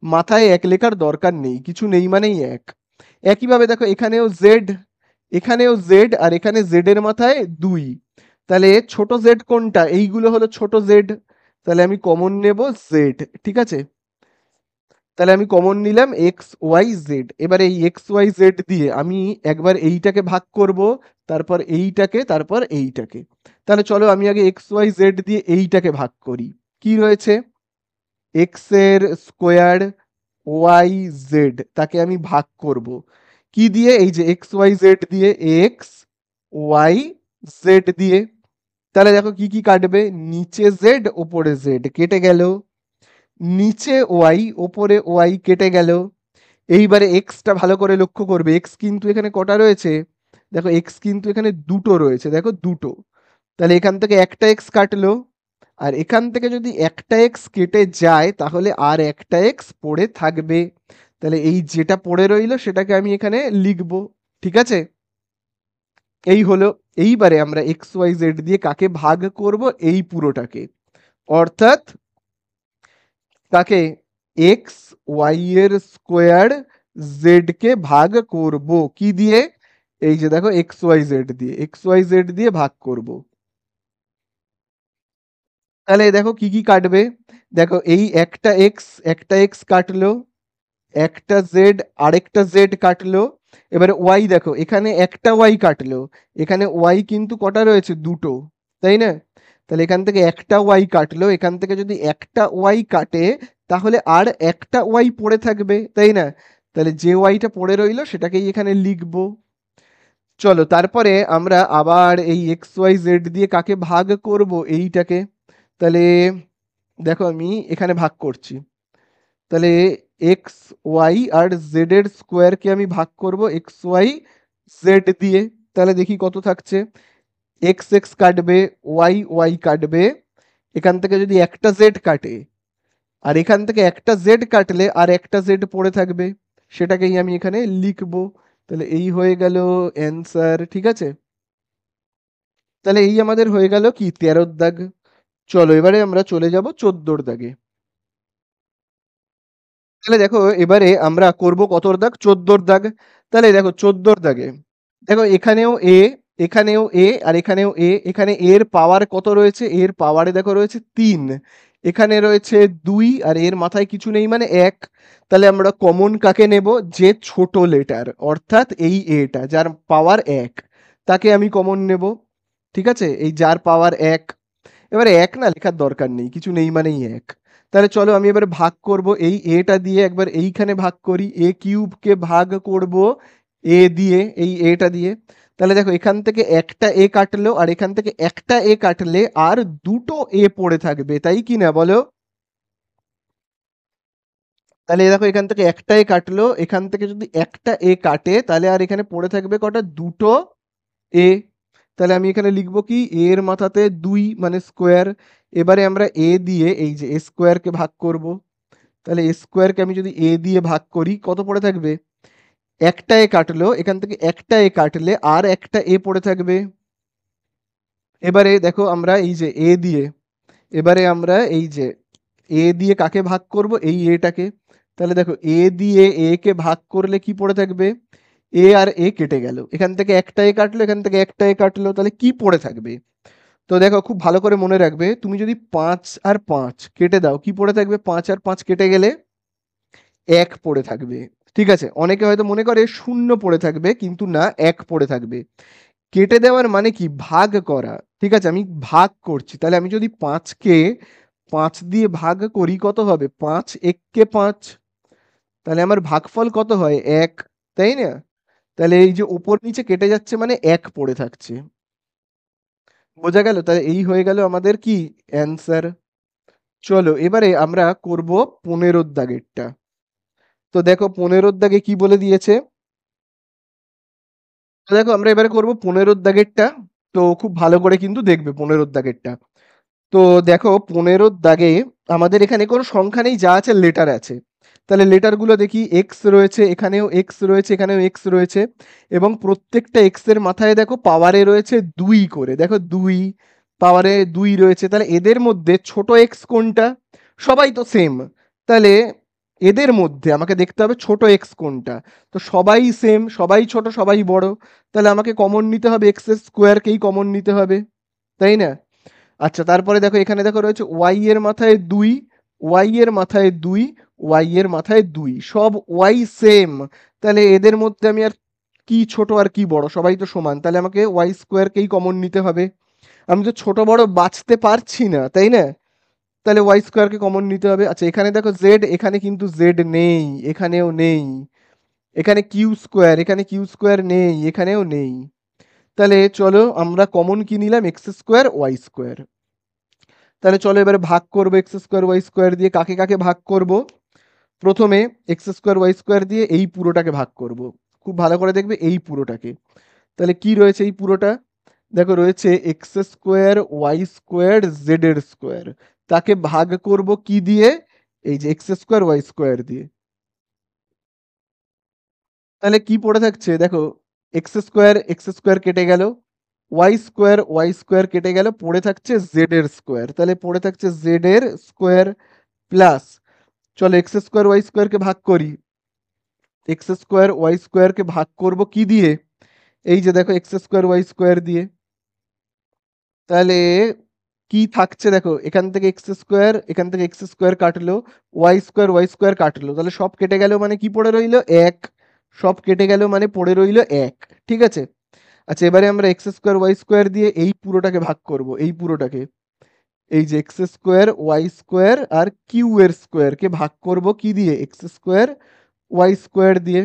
মাথায় এক লেখার দরকার নেই, কিছু নেই মানেই এক। একইভাবে দেখো এখানেও জেড, এখানেও জেড, আর এখানে জেড এর মাথায় 2, তাহলে ছোট জেড কোনটা? এইগুলো হলো ছোট জেড, তাহলে আমি কমন নেব জেড, ঠিক আছে? তাহলে আমি কমন নিলাম এক্স ওয়াই জেড। এবার এই এক্স ওয়াই জেড দিয়ে আমি একবার এইটাকে ভাগ করব, তারপর এইটাকে, তারপর এইটাকে। তাহলে চলো আমি আগে এক্স ওয়াই জেড দিয়ে এইটাকে ভাগ করি। কি রয়েছে? এক্স এর স্কোয়ার ওয়াই জেড, তাকে আমি ভাগ করব কি দিয়ে? এই যে এক্স ওয়াই জেড দিয়ে, এক্স ওয়াই জেড দিয়ে। তাহলে দেখো কি কি কাটবে, নিচে জেড ওপরে জেড কেটে গেল, নিচে ওয়াই ওপরে ওয়াই কেটে গেল। এইবারে এক্সটা ভালো করে লক্ষ্য করবে, এক্স কিন্তু এখানে কটা রয়েছে? দেখো এক্স কিন্তু এখানে দুটো রয়েছে, দেখো দুটো। তাহলে এখান থেকে একটা এক্স কাটলো, আর এখান থেকে যদি একটা এক্স কেটে যায় তাহলে আর একটা এক্স পড়ে থাকবে। তাহলে এই যেটা পড়ে রইলো সেটাকে আমি এখানে লিখবো। ঠিক আছে, এই হলো। এইবারে আমরা এক্স ওয়াই জেড দিয়ে কাকে ভাগ করব? এই পুরোটাকে, অর্থাৎ কাকে? এক্স ওয়াই এর স্কোয়ার জেড কে ভাগ করব কি দিয়ে? এই যে দেখো এক্স ওয়াই জেড দিয়ে, এক্স ওয়াই জেড দিয়ে ভাগ করব। তাহলে দেখো কি কি কাটবে, দেখো এই একটা এক্স কাটলো, একটা জেড আরেকটা জেড কাটলো। এবারে ওয়াই দেখো, এখানে একটা ওয়াই কাটলো, এখানে ওয়াই কিন্তু কটা রয়েছে? দুটো, তাই না? তাহলে এখান থেকে একটা ওয়াই কাটলো, এখান থেকে যদি একটা ওয়াই কাটে তাহলে আর একটা ওয়াই পড়ে থাকবে, তাই না? তাহলে যে ওয়াইটা পড়ে রইলো সেটাকেই এখানে লিখবো। চলো তারপরে আমরা আবার এই এক্স ওয়াই জেড দিয়ে কাকে ভাগ করব? এইটাকে। তাহলে দেখো আমি এখানে ভাগ করছি। তাহলে এক্স ওয়াই আর জেড এর স্কোয়ারকে আমি ভাগ করব এক্স ওয়াই জেড দিয়ে। তাহলে দেখি কত থাকছে। এক্স এক্স কাটবে, ওয়াই ওয়াই কাটবে, এখান থেকে যদি একটা জেড কাটে আর এখান থেকে একটা জেড কাটলে আর একটা জেড পড়ে থাকবে, সেটাকেই আমি এখানে লিখবো। তাহলে এই হয়ে গেল অ্যান্সার। ঠিক আছে, তাহলে এই আমাদের হয়ে গেল কি 13 দাগ। চলো এবারে আমরা চলে যাব 14 দাগে। তাহলে দেখো এবারে আমরা করব কত দাগ? 14 দাগ। তাহলে দেখো 14 দাগে, দেখো এখানেও এ, এখানেও এ, আর এখানেও এ। এখানে এর পাওয়ার কত রয়েছে? এর পাওয়ারে দেখো রয়েছে 3, এখানে রয়েছে 2, আর এর মাথায় কিছু নেই মানে 1। তাহলে আমরা কমন কাকে নেব? যে ছোট লেটার, অর্থাৎ এই এটা যার পাওয়ার 1, তাকে আমি কমন নেব। ঠিক আছে, এই যার পাওয়ার 1। এবারে 1 না লেখার দরকার নেই, কিছু নেই মানেই 1। তাহলে চলো আমি এবারে ভাগ করব এই এটা দিয়ে, একবার এইখানে ভাগ করি, এ কিউবকে ভাগ করব এ দিয়ে, এই এটা দিয়ে। তাহলে দেখো এখান থেকে একটা এ কাটলো, আর এখান থেকে একটা এ কাটলে আর দুটো এ পড়ে থাকবে, তাই কি না বলো? তাহলে দেখো এখান থেকে একটা এ কাটলো, এখান থেকে যদি একটা এ কাটে তাহলে আর এখানে পড়ে থাকবে কটা? দুটো এ। তাহলে আমি এখানে লিখবো কি? এ এর মাথাতে 2 মানে স্কোয়ার। এবারে আমরা এ দিয়ে এই যে এ স্কোয়ারকে ভাগ করব। তাহলে এ স্কোয়ারকে আমি যদি এ দিয়ে ভাগ করি কত পড়ে থাকবে? একটা এ কাটলো, এখান থেকে একটা এ কাটলে আর একটা এ পড়ে থাকবে। এবারে দেখো আমরা এই যে এ দিয়ে, এবারে আমরা এই যে এ দিয়ে কাকে ভাগ করব? এই এটাকে। তাহলে দেখো এ দিয়ে এ কে ভাগ করলে কি পড়ে থাকবে? এ আর এ কেটে গেল, এখান থেকে একটা এ কাটলো, এখান থেকে একটা এ কাটলো, তাহলে কি পড়ে থাকবে? তো দেখো খুব ভালো করে মনে রাখবে, তুমি যদি 5 আর 5 কেটে দাও কি পড়ে থাকবে? 5 আর 5 কেটে গেলে 1 পড়ে থাকবে। ঠিক আছে, অনেকে হয়তো মনে করে 0 পড়ে থাকবে, কিন্তু না, 1 পড়ে থাকবে। কেটে দেওয়ার মানে কি? ভাগ করা। ঠিক আছে, আমি ভাগ করছি। তাহলে আমি যদি 5কে 5 দিয়ে ভাগ করি কত হবে? 5 1 5। তাহলে আমার ভাগফল কত হয়? 1, তাই না? তাহলে এই যে উপর নিচে কেটে যাচ্ছে মানে 1 পড়ে থাকছে। বোঝা গেল? তাহলে এই হয়ে গেল আমাদের কি অ্যান্সার। চলো এবারে আমরা করব 15 দাগেরটা। তো দেখো 15 দাগে কি বলে দিয়েছে। তো দেখো আমরা এবারে করব 15 দাগেরটা। তো খুব ভালো করে কিন্তু দেখবে 15 দাগেরটা। তো দেখো 15 দাগে আমাদের এখানে কোনো সংখ্যা নেই, যা আছে লেটার আছে। তাহলে লেটারগুলো দেখি, এক্স রয়েছে, এখানেও এক্স রয়েছে, এখানেও এক্স রয়েছে, এবং প্রত্যেকটা এক্স এর মাথায় দেখো পাওয়ারে রয়েছে 2 করে, দেখো 2 পাওয়ারে 2 রয়েছে। তাহলে এদের মধ্যে ছোট এক্স কোনটা? সবাই তো সেম। তাহলে এদের মধ্যে আমাকে দেখতে হবে ছোট এক্স কোনটা। তো সবাই সেম, সবাই ছোট সবাই বড়, তাহলে আমাকে কমন নিতে হবে এক্স এর স্কোয়ারকেই কমন নিতে হবে, তাই না? আচ্ছা তারপরে দেখো এখানে দেখো রয়েছে ওয়াই এর মাথায় 2, ওয়াই এর মাথায় 2, ওয়াই এর মাথায় 2, সব ওয়াই সেম। তাহলে এদের মধ্যে আমি আর কি ছোট আর কি বড়, সবাই তো সমান, তাহলে আমাকে ওয়াই স্কোয়ারকেই কমন নিতে হবে। আমি তো ছোট বড় বাঁচতে পারছি না, তাই না? তাহলে ওয়াই স্কোয়ারকে কমন নিতে হবে। আচ্ছা এখানে দেখো জেড, এখানে কিন্তু জেড নেই, এখানেও নেই। এখানে কিউ স্কোয়ার, এখানে কিউ স্কোয়ার নেই, এখানেও নেই। তাহলে চলো আমরা কমন কি নিলাম, এক্স স্কোয়ার ওয়াই স্কোয়ার। তাহলে চলো এবারে ভাগ করবো এক্স স্কোয়ার ওয়াই স্কোয়ার দিয়ে। কাকে কাকে ভাগ করব? প্রথমে এক্স স্কোয়ার ওয়াই স্কোয়ার দিয়ে এই পুরোটাকে ভাগ করব। খুব ভালো করে দেখবে এই পুরোটাকে। তাহলে কি রয়েছে এই পুরোটা? দেখো রয়েছে X square Y square Z এর স্কোয়ার। তাকে ভাগ করব কি দিয়ে? এই যে এক্স স্কোয়ার ওয়াই স্কোয়ার দিয়ে। তাহলে কি পড়ে থাকছে দেখো, এক্স স্কোয়ার কেটে গেল, ওয়াই স্কোয়ার কেটে গেল, পড়ে থাকছে জেড এর স্কোয়ার। তাহলে পড়ে থাকছে জেড এর স্কোয়ার প্লাস, চলো এক্স স্কোয়ার ওয়াই স্কোয়ারকে ভাগ করি। এক্স স্কোয়ার ওয়াই স্কোয়ারকে ভাগ করব কি দিয়ে? এই যে দেখো এক্স স্কোয়ার ওয়াই স্কোয়ার দিয়ে। তাহলে কি থাকছে দেখো, এখান থেকে এক্স স্কোয়ার, এখান থেকে এক্স স্কোয়ার কাটলো, ওয়াই স্কোয়ার কাটলো, তাহলে সব কেটে গেল মানে কি পড়ে রইলো, এক। সব কেটে গেল মানে পড়ে রইলো এক। ঠিক আছে। আচ্ছা এবারে আমরা এক্স স্কোয়ার ওয়াই স্কোয়ার দিয়ে এই পুরোটাকে ভাগ করব, এই পুরোটাকে। এই যে এক্স স্কোয়ার ওয়াই স্কোয়ার আর কিউ এর স্কোয়ারকে ভাগ করব কি দিয়ে, এক্স স্কোয়ার ওয়াই স্কোয়ার দিয়ে।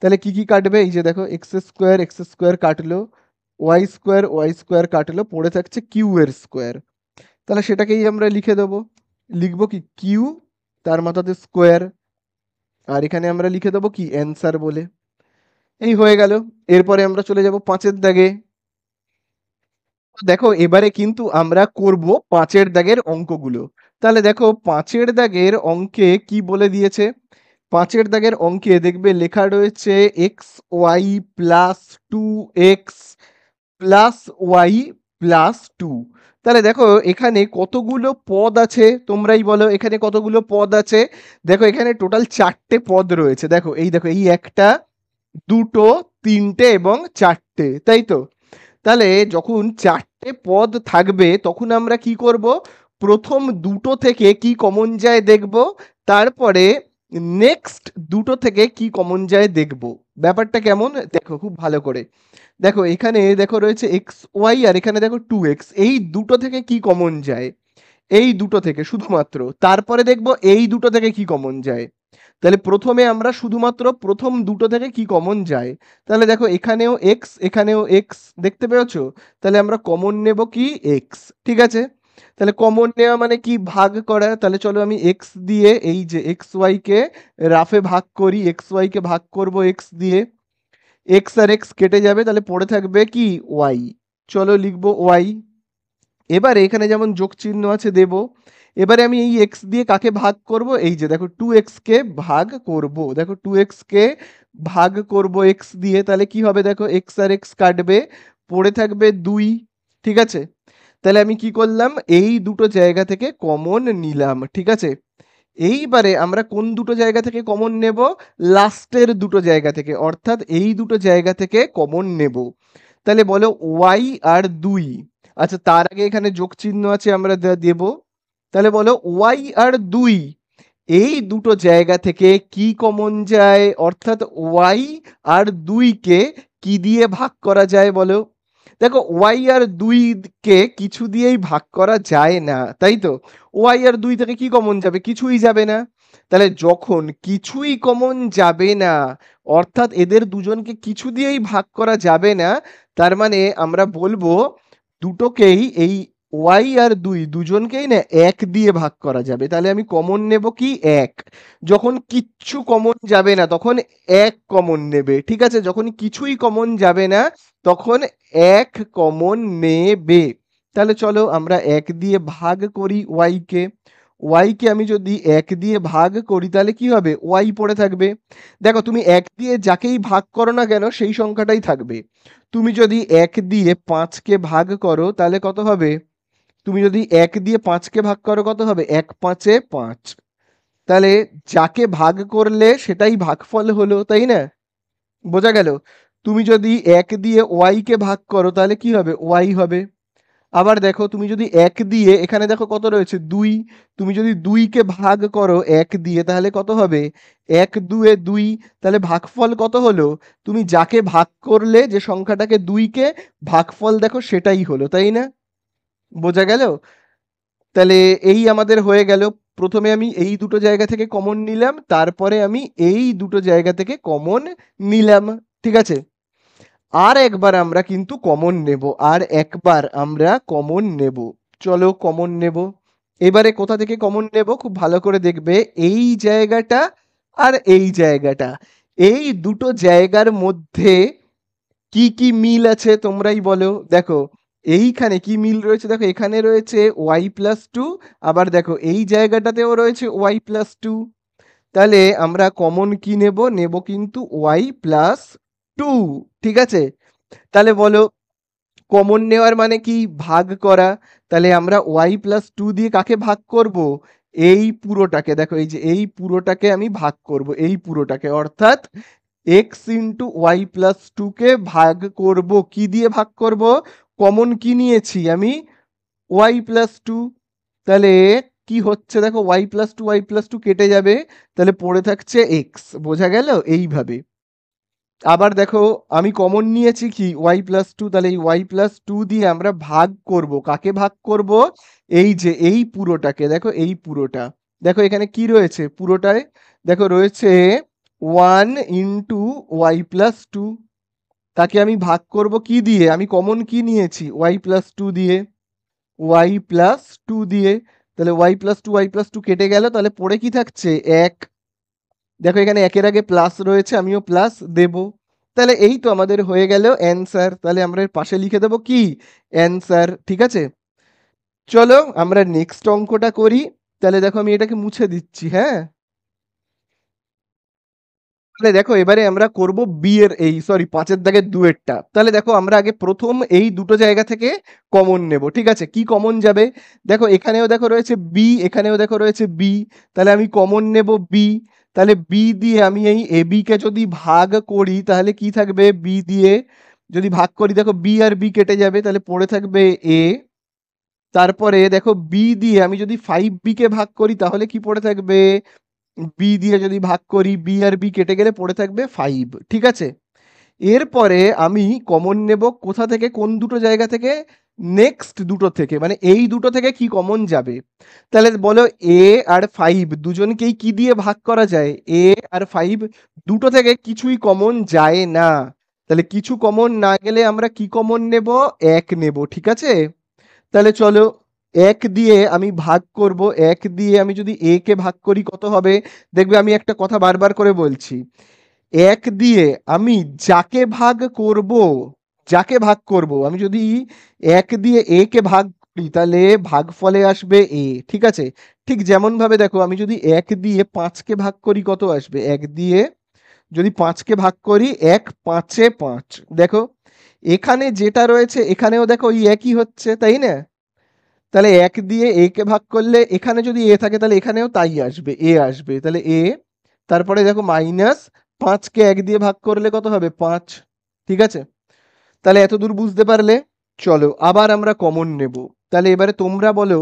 তাহলে কি কি কাটবে, এই যে দেখো এক্স স্কোয়ার কাটলো, ওয়াই স্কোয়ার কাটলো, পড়ে থাকছে কিউ এর স্কোয়ার। তাহলে সেটাকেই আমরা লিখে দেবো। লিখবো কি কিউ, তার মাথাতে স্কোয়ার, আর এখানে আমরা লিখে দেবো কি অ্যান্সার বলে। এই হয়ে গেল। এরপরে আমরা চলে যাব পাঁচের দাগে। দেখো এবারে কিন্তু আমরা করব পাঁচের দাগের অঙ্কগুলো। তাহলে দেখো পাঁচের দাগের অঙ্কে কি বলে দিয়েছে, পাঁচের দাগের অঙ্কে দেখবে লেখা রয়েছে X Y plus two X plus Y plus two. তাহলে দেখো এখানে কতগুলো পদ আছে, তোমরাই বলো এখানে কতগুলো পদ আছে। দেখো এখানে টোটাল চারটে পদ রয়েছে। দেখো এই দেখো, এই একটা, দুটো, তিনটে এবং চারটে, তাই তো? তাহলে যখন চারটে পদ থাকবে তখন আমরা কি করব, প্রথম দুটো থেকে কি কমন যায় দেখব, তারপরে নেক্সট দুটো থেকে কি কমন যায় দেখব। ব্যাপারটা কেমন দেখো খুব ভালো করে। দেখো এখানে দেখো রয়েছে এক্স ওয়াই, আর এখানে দেখো টু এক্স, এই দুটো থেকে কি কমন যায়, এই দুটো থেকে শুধুমাত্র। তারপরে দেখবো এই দুটো থেকে কি কমন যায়। তাহলে প্রথমে আমরা শুধুমাত্র প্রথম দুটো থেকে কি কমন যায়। তাহলে দেখো এখানেও এক্স, এখানেও এক্স, দেখতে পেয়েছো? তাহলে আমরা কমন নেব কি এক্স। ঠিক আছে। তাহলে কমন নেওয়া মানে কি, ভাগ করা। তাহলে চলো আমি এক্স দিয়ে এই যে এক্স ওয়াই কে রাফে ভাগ করি, এক্স ওয়াই কে ভাগ করব এক্স দিয়ে। এক্স আর এক্স কেটে যাবে, তাহলে পড়ে থাকবে কি ওয়াই। চলো লিখবো ওয়াই। এবারে এখানে যেমন যোগ চিহ্ন আছে দেব। এবারে আমি এই এক্স দিয়ে কাকে ভাগ করব, এই যে দেখো টু এক্স কে ভাগ করব, দেখো টু এক্স কে ভাগ করব এক্স দিয়ে। তাহলে কি হবে দেখো, এক্স আর এক্স কাটবে, পড়ে থাকবে দুই। ঠিক আছে। তাহলে আমি কি করলাম, এই দুটো জায়গা থেকে কমন নিলাম। ঠিক আছে। এইবারে আমরা কোন দুটো জায়গা থেকে কমন নেব, লাস্টের দুটো জায়গা থেকে, অর্থাৎ এই দুটো জায়গা থেকে কমন নেব। তাহলে বলো ওয়াই আর দুই। আচ্ছা তার আগে এখানে যোগ চিহ্ন আছে, আমরা দেব। তাহলে বলো ওয়াই আর দুই, এই দুটো জায়গা থেকে কি কমন যায়, অর্থাৎ ওয়াই আর দুইকে কি দিয়ে ভাগ করা যায় বলো। দেখো ওয়াই আর দুই কে কিছু দিয়েই ভাগ করা যায় না, তাই তো? ওয়াই আর দুই থেকে কি কমন যাবে, কিছুই যাবে না। তাহলে যখন কিছুই কমন যাবে না, অর্থাৎ এদের দুজনকে কিছু দিয়েই ভাগ করা যাবে না, তার মানে আমরা বলবো দুটোকেই, এই ওয়াই আর দুই দুজনকেই না এক দিয়ে ভাগ করা যাবে। তাহলে আমি কমন নেব কি এক। যখন কিচ্ছু কমন যাবে না তখন এক কমন নেবে। ঠিক আছে, যখন কিছুই কমন যাবে না তখন এক কমন নেবে। তাহলে চলো আমরা এক দিয়ে ভাগ করি ওয়াই কে। ওয়াই কে আমি যদি এক দিয়ে ভাগ করি তাহলে কি হবে, ওয়াই পড়ে থাকবে। দেখো তুমি এক দিয়ে যাকেই ভাগ করো না কেন সেই সংখ্যাটাই থাকবে। তুমি যদি এক দিয়ে পাঁচকে ভাগ করো তাহলে কত হবে, তুমি যদি এক দিয়ে পাঁচকে ভাগ করো কত হবে, এক পাঁচে পাঁচ। তাহলে যাকে ভাগ করলে সেটাই ভাগফল হলো, তাই না? বোঝা গেল? তুমি যদি এক দিয়ে ওয়াই কে ভাগ করো তাহলে কি হবে, ওয়াই হবে। আবার দেখো তুমি যদি ১ দিয়ে এখানে দেখো কত রয়েছে ২, তুমি যদি ২ কে ভাগ করো ১ দিয়ে তাহলে কত হবে? ১ ২ ২, তাহলে ভাগফল কত হলো? তুমি যাকে ভাগ করলে যে সংখ্যাটাকে ২ কে ভাগফল দেখো সেটাই হলো, তাই না? বোঝা গেল? তাহলে এই আমাদের হয়ে গেল। প্রথমে আমি এই দুটো জায়গা থেকে কমন নিলাম, তারপরে আমি এই দুটো জায়গা থেকে কমন নিলাম। ঠিক আছে? আর একবার আমরা কিন্তু কমন নেব, আর একবার আমরা কমন নেব। চলো কমন নেব। এবারে কোথা থেকে কমন নেব খুব ভালো করে দেখবে, এই জায়গাটা আর এই জায়গাটা, এই দুটো জায়গার মধ্যে কি কি মিল আছে তোমরাই বলো। দেখো এইখানে কি মিল রয়েছে, দেখো এখানে রয়েছে y+2, আবার দেখো এই জায়গাটাতেও রয়েছে y+2। তাহলে আমরা কমন কি নেব, নেব কিন্তু y+2। ঠিক আছে? তাহলে বলো কমন নেওয়ার মানে কি? ভাগ করা। তাহলে আমরা y+2 দিয়ে কাকে ভাগ করব? এই পুরোটাকে, দেখো এই যে এই পুরোটাকে আমি ভাগ করব, এই পুরোটাকে, অর্থাৎ x ইন্টু y+2 কে ভাগ করব, কি দিয়ে ভাগ করব? কমন কি নিয়েছি আমি? y+2। তাহলে কি হচ্ছে দেখো, y+2 কেটে যাবে, তাহলে পড়ে থাকছে x। বোঝা গেল? এইভাবে। আবার দেখো আমি কমন নিয়েছি কি y+2, তাহলে এই y+2 দিয়ে আমরা ভাগ করব, কাকে ভাগ করব? এই যে এই পুরোটাকে, দেখো এই পুরোটা, দেখো এখানে কি রয়েছে পুরোটায়, দেখো রয়েছে 1 ইন্টু y+2। তাকে আমি ভাগ করব কি দিয়ে? আমি কমন কি নিয়েছি? y+2 দিয়ে, y+2 দিয়ে। তাহলে y+2 কেটে গেল, তাহলে পড়ে কি থাকছে? 1। দেখো এখানে একের আগে প্লাস রয়েছে, আমিও প্লাস দেব। তাহলে এই তো আমাদের হয়ে গেল অ্যান্সার। তাহলে আমরা এর পাশে লিখে দেবো কি? অ্যান্সার। ঠিক আছে? চলো আমরা নেক্সট অঙ্কটা করি। তাহলে দেখো আমি এটাকে মুছে দিচ্ছি, হ্যাঁ? তাহলে দেখো এবারে আমরা করব বি এর, এই সরি ৫ এর দাগের ২ এরটা। তাহলে দেখো আমরা আগে প্রথম এই দুটো জায়গা থেকে কমন নেব। ঠিক আছে? কি কমন যাবে? দেখো এখানেও দেখো রয়েছে বি, এখানেও দেখো রয়েছে বি। তাহলে আমি কমন নেব বি। তাহলে বি দিয়ে আমি এই এ বি কে যদি ভাগ করি তাহলে কি থাকবে? বি দিয়ে যদি ভাগ করি, দেখো বি আর বি কেটে যাবে, তাহলে পড়ে থাকবে এ। তারপরে দেখো বি দিয়ে আমি যদি 5b কে ভাগ করি তাহলে কি পড়ে থাকবে? বি দিয়ে যদি ভাগ করি, বি আর বি কেটে গেলে পড়ে থাকবে 5। ঠিক আছে? এরপরে আমি কমন নেব কোথা থেকে, কোন দুটো জায়গা থেকে? নেক্সট দুটো থেকে, মানে এই দুটো থেকে কি কমন যাবে? তাহলে বলো এ আর 5 দুজনকেই কি দিয়ে ভাগ করা যায়? এ আর 5 দুটো থেকে কিছুই কমন যায় না। তাহলে কিছু কমন না গেলে আমরা কি কমন নেব? 1 নেব। ঠিক আছে? তাহলে চলো ১ দিয়ে আমি ভাগ করব, ১ দিয়ে আমি যদি এ কে ভাগ করি কত হবে? দেখবে আমি একটা কথা বারবার করে বলছি। ১ দিয়ে আমি যাকে ভাগ করব, যাকে ভাগ করব, আমি যদি ১ দিয়ে এ কে ভাগ করি তাহলে ভাগফলে আসবে এ। ঠিক আছে? ঠিক যেমনভাবে দেখো আমি যদি ১ দিয়ে ৫ কে ভাগ করি কত আসবে? ১ দিয়ে যদি ৫ কে ভাগ করি ১ ৫ এ ৫। দেখো এখানে যেটা রয়েছে এখানেও দেখো ওই একই হচ্ছে, তাই না? তাহলে ১ দিয়ে a কে ভাগ করলে এখানে যদি a থাকে তাহলে এখানেও তাই আসবে, a আসবে। তাহলে a, তারপরে দেখো মাইনাস ৫ কে ১ দিয়ে ভাগ করলে কত হবে? ৫। ঠিক আছে? তাহলে এতদূর বুঝতে পারলে? চলো আবার আমরা কমন নেব। তাহলে এবারে তোমরা বলো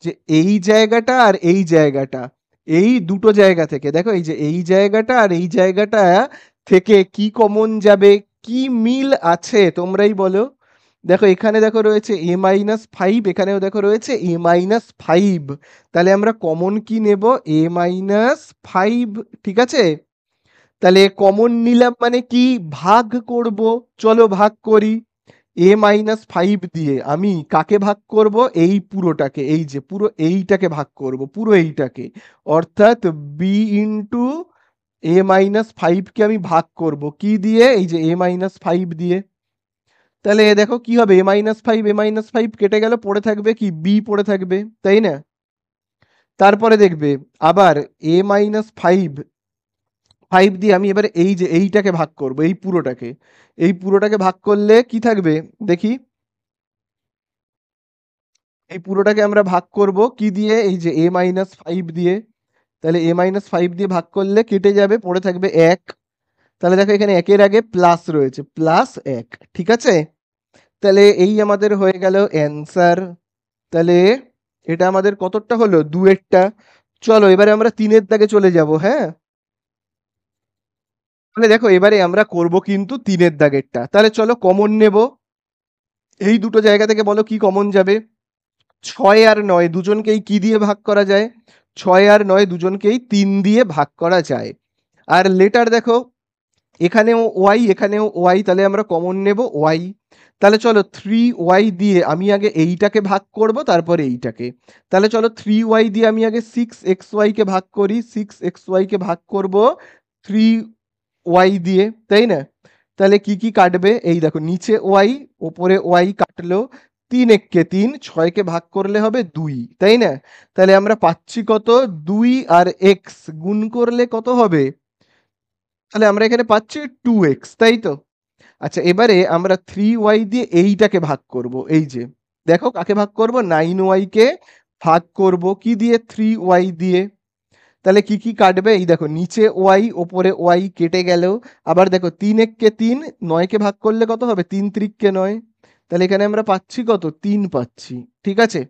যে এই জায়গাটা আর এই জায়গাটা, এই দুটো জায়গা থেকে, দেখো এই যে এই জায়গাটা আর এই জায়গাটা থেকে কি কমন যাবে? কি মিল আছে তোমরাই বলো। দেখো এখানে দেখো রয়েছে a-5, এখানেও দেখো রয়েছে a-5। তাহলে আমরা কমন কি নেব? a-5। ঠিক আছে? তাহলে কমন নিলাম মানে কি? ভাগ করব। চলো ভাগ করি। a-5 দিয়ে আমি কাকে ভাগ করব? এই পুরোটাকে, এই যে পুরো এইটাকে ভাগ করব, পুরো এইটাকে, অর্থাৎ b ইন্টু a-5 কে আমি ভাগ করব কি দিয়ে? এই যে a-5 দিয়ে। তাহলে দেখো কি হবে? a-5 কেটে গেল, পড়ে থাকবে কি? b পড়ে থাকবে, তাই না? তারপরে দেখবে আবার a-5 দিয়ে আমি এবারে এই যে এইটাকে ভাগ করব, এই পুরোটাকে, এই পুরোটাকে ভাগ করলে কি থাকবে দেখি? এই পুরোটাকে আমরা ভাগ করব কি দিয়ে? এই যে a-5 দিয়ে। তাহলে a-5 দিয়ে ভাগ করলে কেটে যাবে, পড়ে থাকবে 1। তাহলে দেখো এখানে ১ এর আগে প্লাস রয়েছে, +1। ঠিক আছে? তাহলে এই আমাদের হয়ে গেল অ্যান্সার। তাহলে এটা আমাদের কতটা হলো, 2-এরটা। চলো এবারে আমরা 3-এর দাগে চলে যাব। হ্যাঁ, তাহলে দেখো এবারে আমরা করব কিন্তু 3-এর দাগেরটা। তাহলে চলো কমন নেব। এই দুটো জায়গা থেকে বলো কি কমন যাবে। 6 আর 9 দুজনকেই কি দিয়ে ভাগ করা যায়? 6 আর 9 দুজনকেই 3 দিয়ে ভাগ করা যায়। আর লেটার দেখো, এখানেও ওয়াই এখানেও ওয়াই, তাহলে আমরা কমন নেব ওয়াই। তাহলে চলো 3y দিয়ে আমি আগে এইটাকে ভাগ করব, তারপরে এইটাকে। তাহলে চলো 3y দিয়ে আমি আগে 6xy কে ভাগ করি, 6xy কে ভাগ করব 3y দিয়ে, তাই না? তাহলে কি কি কাটবে, এই দেখো নিচে ওয়াই ওপরে ওয়াই কাটলো। 3 একে 3, 6কে ভাগ করলে হবে 2, তাই না? তাহলে আমরা পাচ্ছি কত, 2 আর এক্স গুণ করলে কত হবে? তাহলে আমরা এখানে পাচ্ছি 2x, তাই তো? আচ্ছা এবারে আমরা 3y দিয়ে এইটাকে ভাগ করব। এই যে দেখো কাকে ভাগ করব, 9y কে ভাগ করব কি দিয়ে, 3y দিয়ে। তাহলে কি কি কাটবে, এই দেখো নিচে ওয়াই ওপরে ওয়াই কেটে গেল। আবার দেখো 3 একে 3, 9কে ভাগ করলে কত হবে, 3 3 কে 9। তাহলে এখানে আমরা পাচ্ছি কত, 3 পাচ্ছি। ঠিক আছে,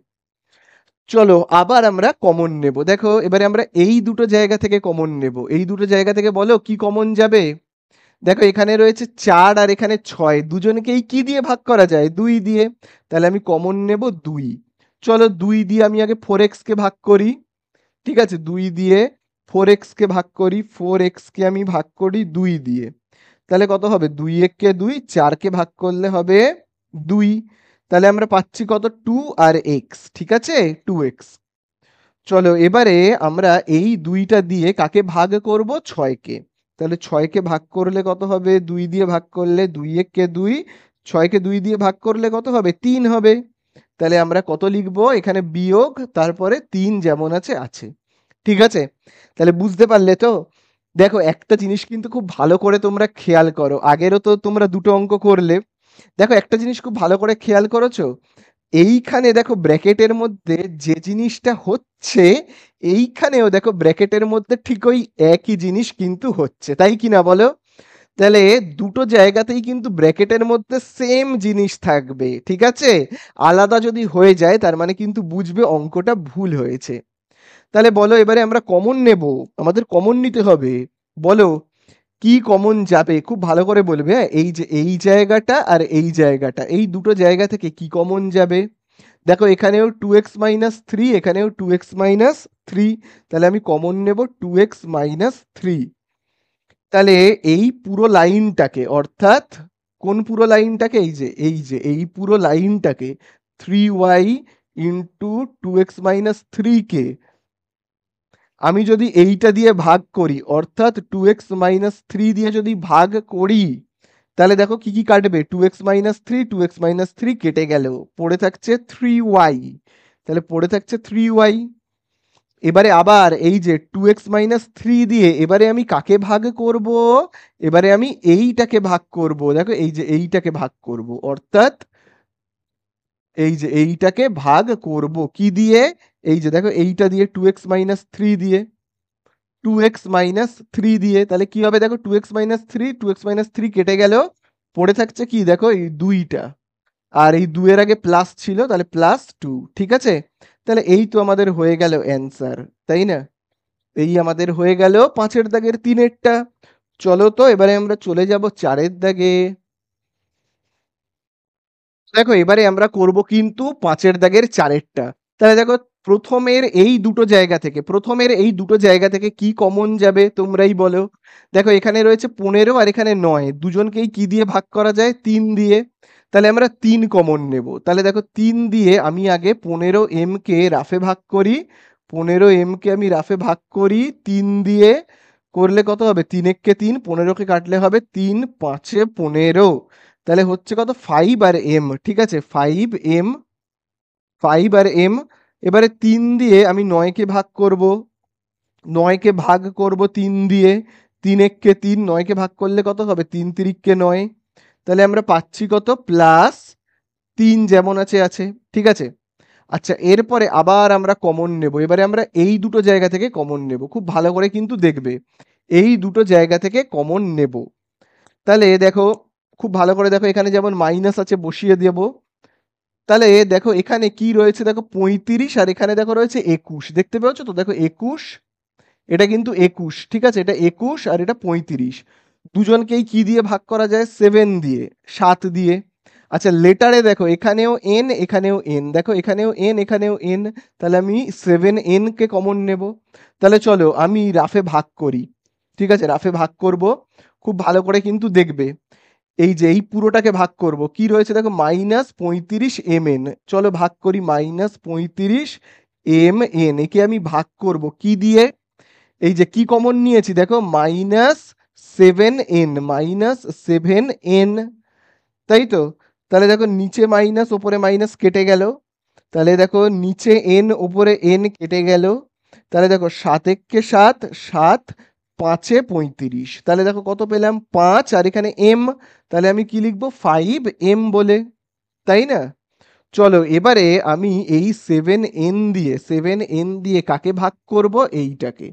চলো আবার আমরা কমন নেব। দেখো এবারে আমরা এই দুটো জায়গা থেকে কমন নেব। এই দুটো জায়গা থেকে বলো কি কমন যাবে। দেখো এখানে রয়েছে 4 আর এখানে 6, দুজনকেই কি দিয়ে ভাগ করা যায়, 2 দিয়ে। তাহলে আমি কমন নেব 2। চলো 2 দিয়ে আমি আগে 4x কে ভাগ করি। ঠিক আছে, 2 দিয়ে 4x কে ভাগ করি, 4x কে আমি ভাগ করি 2 দিয়ে। তাহলে কত হবে, 2 একে 2, 4কে ভাগ করলে হবে 2। তাহলে আমরা পাচ্ছি কত, 2 আর x। ঠিক আছে, 2x। চলো এবারে আমরা এই 2টা দিয়ে কাকে ভাগ করব, 6কে। তাহলে 6কে ভাগ করলে কত হবে, 2 দিয়ে ভাগ করলে 2 একে 2, 6কে 2 দিয়ে ভাগ করলে কত হবে, 3 হবে। তাহলে আমরা কত লিখবো এখানে, বিয়োগ তারপরে 3 যেমন আছে আছে। ঠিক আছে, তাহলে বুঝতে পারলে তো? দেখো একটা জিনিস কিন্তু খুব ভালো করে তোমরা খেয়াল করো, আগেরও তো তোমরা দুটো অঙ্ক করলে। দেখো একটা জিনিস খুব ভালো করে খেয়াল করেছো, এইখানে দেখো ব্র্যাকেটের মধ্যে যে জিনিসটা হচ্ছে, এইখানেও দেখো ব্র্যাকেটের মধ্যে ঠিক ওই একই জিনিস কিন্তু হচ্ছে, তাই কি না বলো? তাহলে দুটো জায়গাতেই কিন্তু ব্র্যাকেটের মধ্যে সেম জিনিস থাকবে। ঠিক আছে, আলাদা যদি হয়ে যায় তার মানে কিন্তু বুঝবে অঙ্কটা ভুল হয়েছে। তাহলে বলো এবারে আমরা কমন নেব, আমাদের কমন নিতে হবে। বলো কি কমন যাবে, খুব ভালো করে বলবে। হ্যাঁ, এই যে এই জায়গাটা আর এই জায়গাটা, এই দুটো জায়গা থেকে কি কমন যাবে। দেখো এখানেও 2x-3, এখানেও 2x-3, তাহলে আমি কমন নেব 2x-3। তাহলে এই পুরো লাইনটাকে, অর্থাৎ কোন পুরো লাইনটাকে, এই পুরো লাইনটাকে 3y ইন্টু 2x-3 কে আমি যদি এইটা দিয়ে ভাগ করি, অর্থাৎ 2x-3 দিয়ে যদি ভাগ করি, তাহলে দেখো কি কি কাটবে, 2x-3, 2x-3 কেটে গেল, পড়ে থাকছে 3y। তাহলে পড়ে থাকছে 3y। এবারে আবার এই যে 2x-3 দিয়ে এবারে আমি কাকে ভাগ করব, এবারে আমি এইটাকে ভাগ করব। দেখো এই যে এইটাকে ভাগ করব, অর্থাৎ এই যে এইটাকে ভাগ করব কি দিয়ে, এই যে দেখো এইটা দিয়ে 2x-3 দিয়ে, 2x-3 দিয়ে। তাহলে কি হবে, দেখো 2x-3, 2x-3 কেটে গেল, পড়ে থাকছে কি, দেখো এই 2টা। আর এই 2 এর আগে প্লাস ছিল, তাহলে +2। ঠিক আছে, তাহলে এই তো আমাদের হয়ে গেল অ্যান্সার, তাই না? এই আমাদের হয়ে গেল 5-এর দাগের 3-এরটা। চলো তো এবারে আমরা চলে যাব 4-এর দাগে। দেখো এবারে আমরা করব কিন্তু 5-এর দাগের 4-এরটা। তাহলে দেখো প্রথমের এই দুটো জায়গা থেকে কি কমন যাবে তোমরাই বলো। দেখো এখানে রয়েছে 15 আর এখানে 9, দুজনকেই কি দিয়ে ভাগ করা যায়, 3 দিয়ে। তাহলে আমরা 3 কমন নেব। তাহলে দেখো 3 দিয়ে আমি আগে 15m কে রাফে ভাগ করি, 15m কে আমি রাফে ভাগ করি 3 দিয়ে। করলে কত হবে, 3 একে 3, 15 কে কাটলে হবে 3 5 এ 15। তাহলে হচ্ছে কত, 5 আর m। ঠিক আছে, 5m, 5 আর m। এবারে 3 দিয়ে আমি 9 কে ভাগ করব, 9 কে ভাগ করব 3 দিয়ে। 3 একে 3, 9 কে ভাগ করলে কত হবে, 3 3 কে 9। তাহলে আমরা পাচ্ছি কত, +3 যেমন আছে আছে। ঠিক আছে, আচ্ছা এরপরে আবার আমরা কমন নেব। এবারে আমরা এই দুটো জায়গা থেকে কমন নেব, খুব ভালো করে কিন্তু দেখবে, এই দুটো জায়গা থেকে কমন নেব। তাহলে দেখো খুব ভালো করে দেখো, এখানে যেমন মাইনাস আছে বসিয়ে দেব। তাহলে দেখো এখানে কি রয়েছে, দেখো 35, আর এখানে দেখো রয়েছে 21, দেখতে পাচ্ছ তো, দেখো 21, এটা কিন্তু 21, ঠিক আছে, এটা 21 আর এটা 35। দুজনকেই কি দিয়ে ভাগ করা যায়, 7 দিয়ে, 7 দিয়ে। আচ্ছা লেটারে দেখো এখানেও এন এখানেও এন, দেখো এখানেও এন এখানেও এন, তাহলে আমি 7n কে কমন নেব। তাহলে চলো আমি রাফে ভাগ করি, ঠিক আছে, রাফে ভাগ করব। খুব ভালো করে কিন্তু দেখবে, এই যে এই পুরোটাকে ভাগ করব, কি রয়েছে দেখো -35mn, চলো ভাগ করি -35mn, একে আমি ভাগ করব কি দিয়ে, এই যে কি কমন নিয়েছি দেখো -7n, তাই তো। তাহলে দেখো নিচে মাইনাস ওপরে মাইনাস কেটে গেল, তাহলে দেখো নিচে n ওপরে n কেটে গেল। তাহলে দেখো 7 একে 7, 7 5 এ 35, তাহলে দেখো কত পেলাম 5, আর এখানে m, তাহলে আমি কি লিখবো 5m বলে, তাই না। চলো এবারে আমি এই 7n দিয়ে কাকে ভাগ করব, এইটাকে।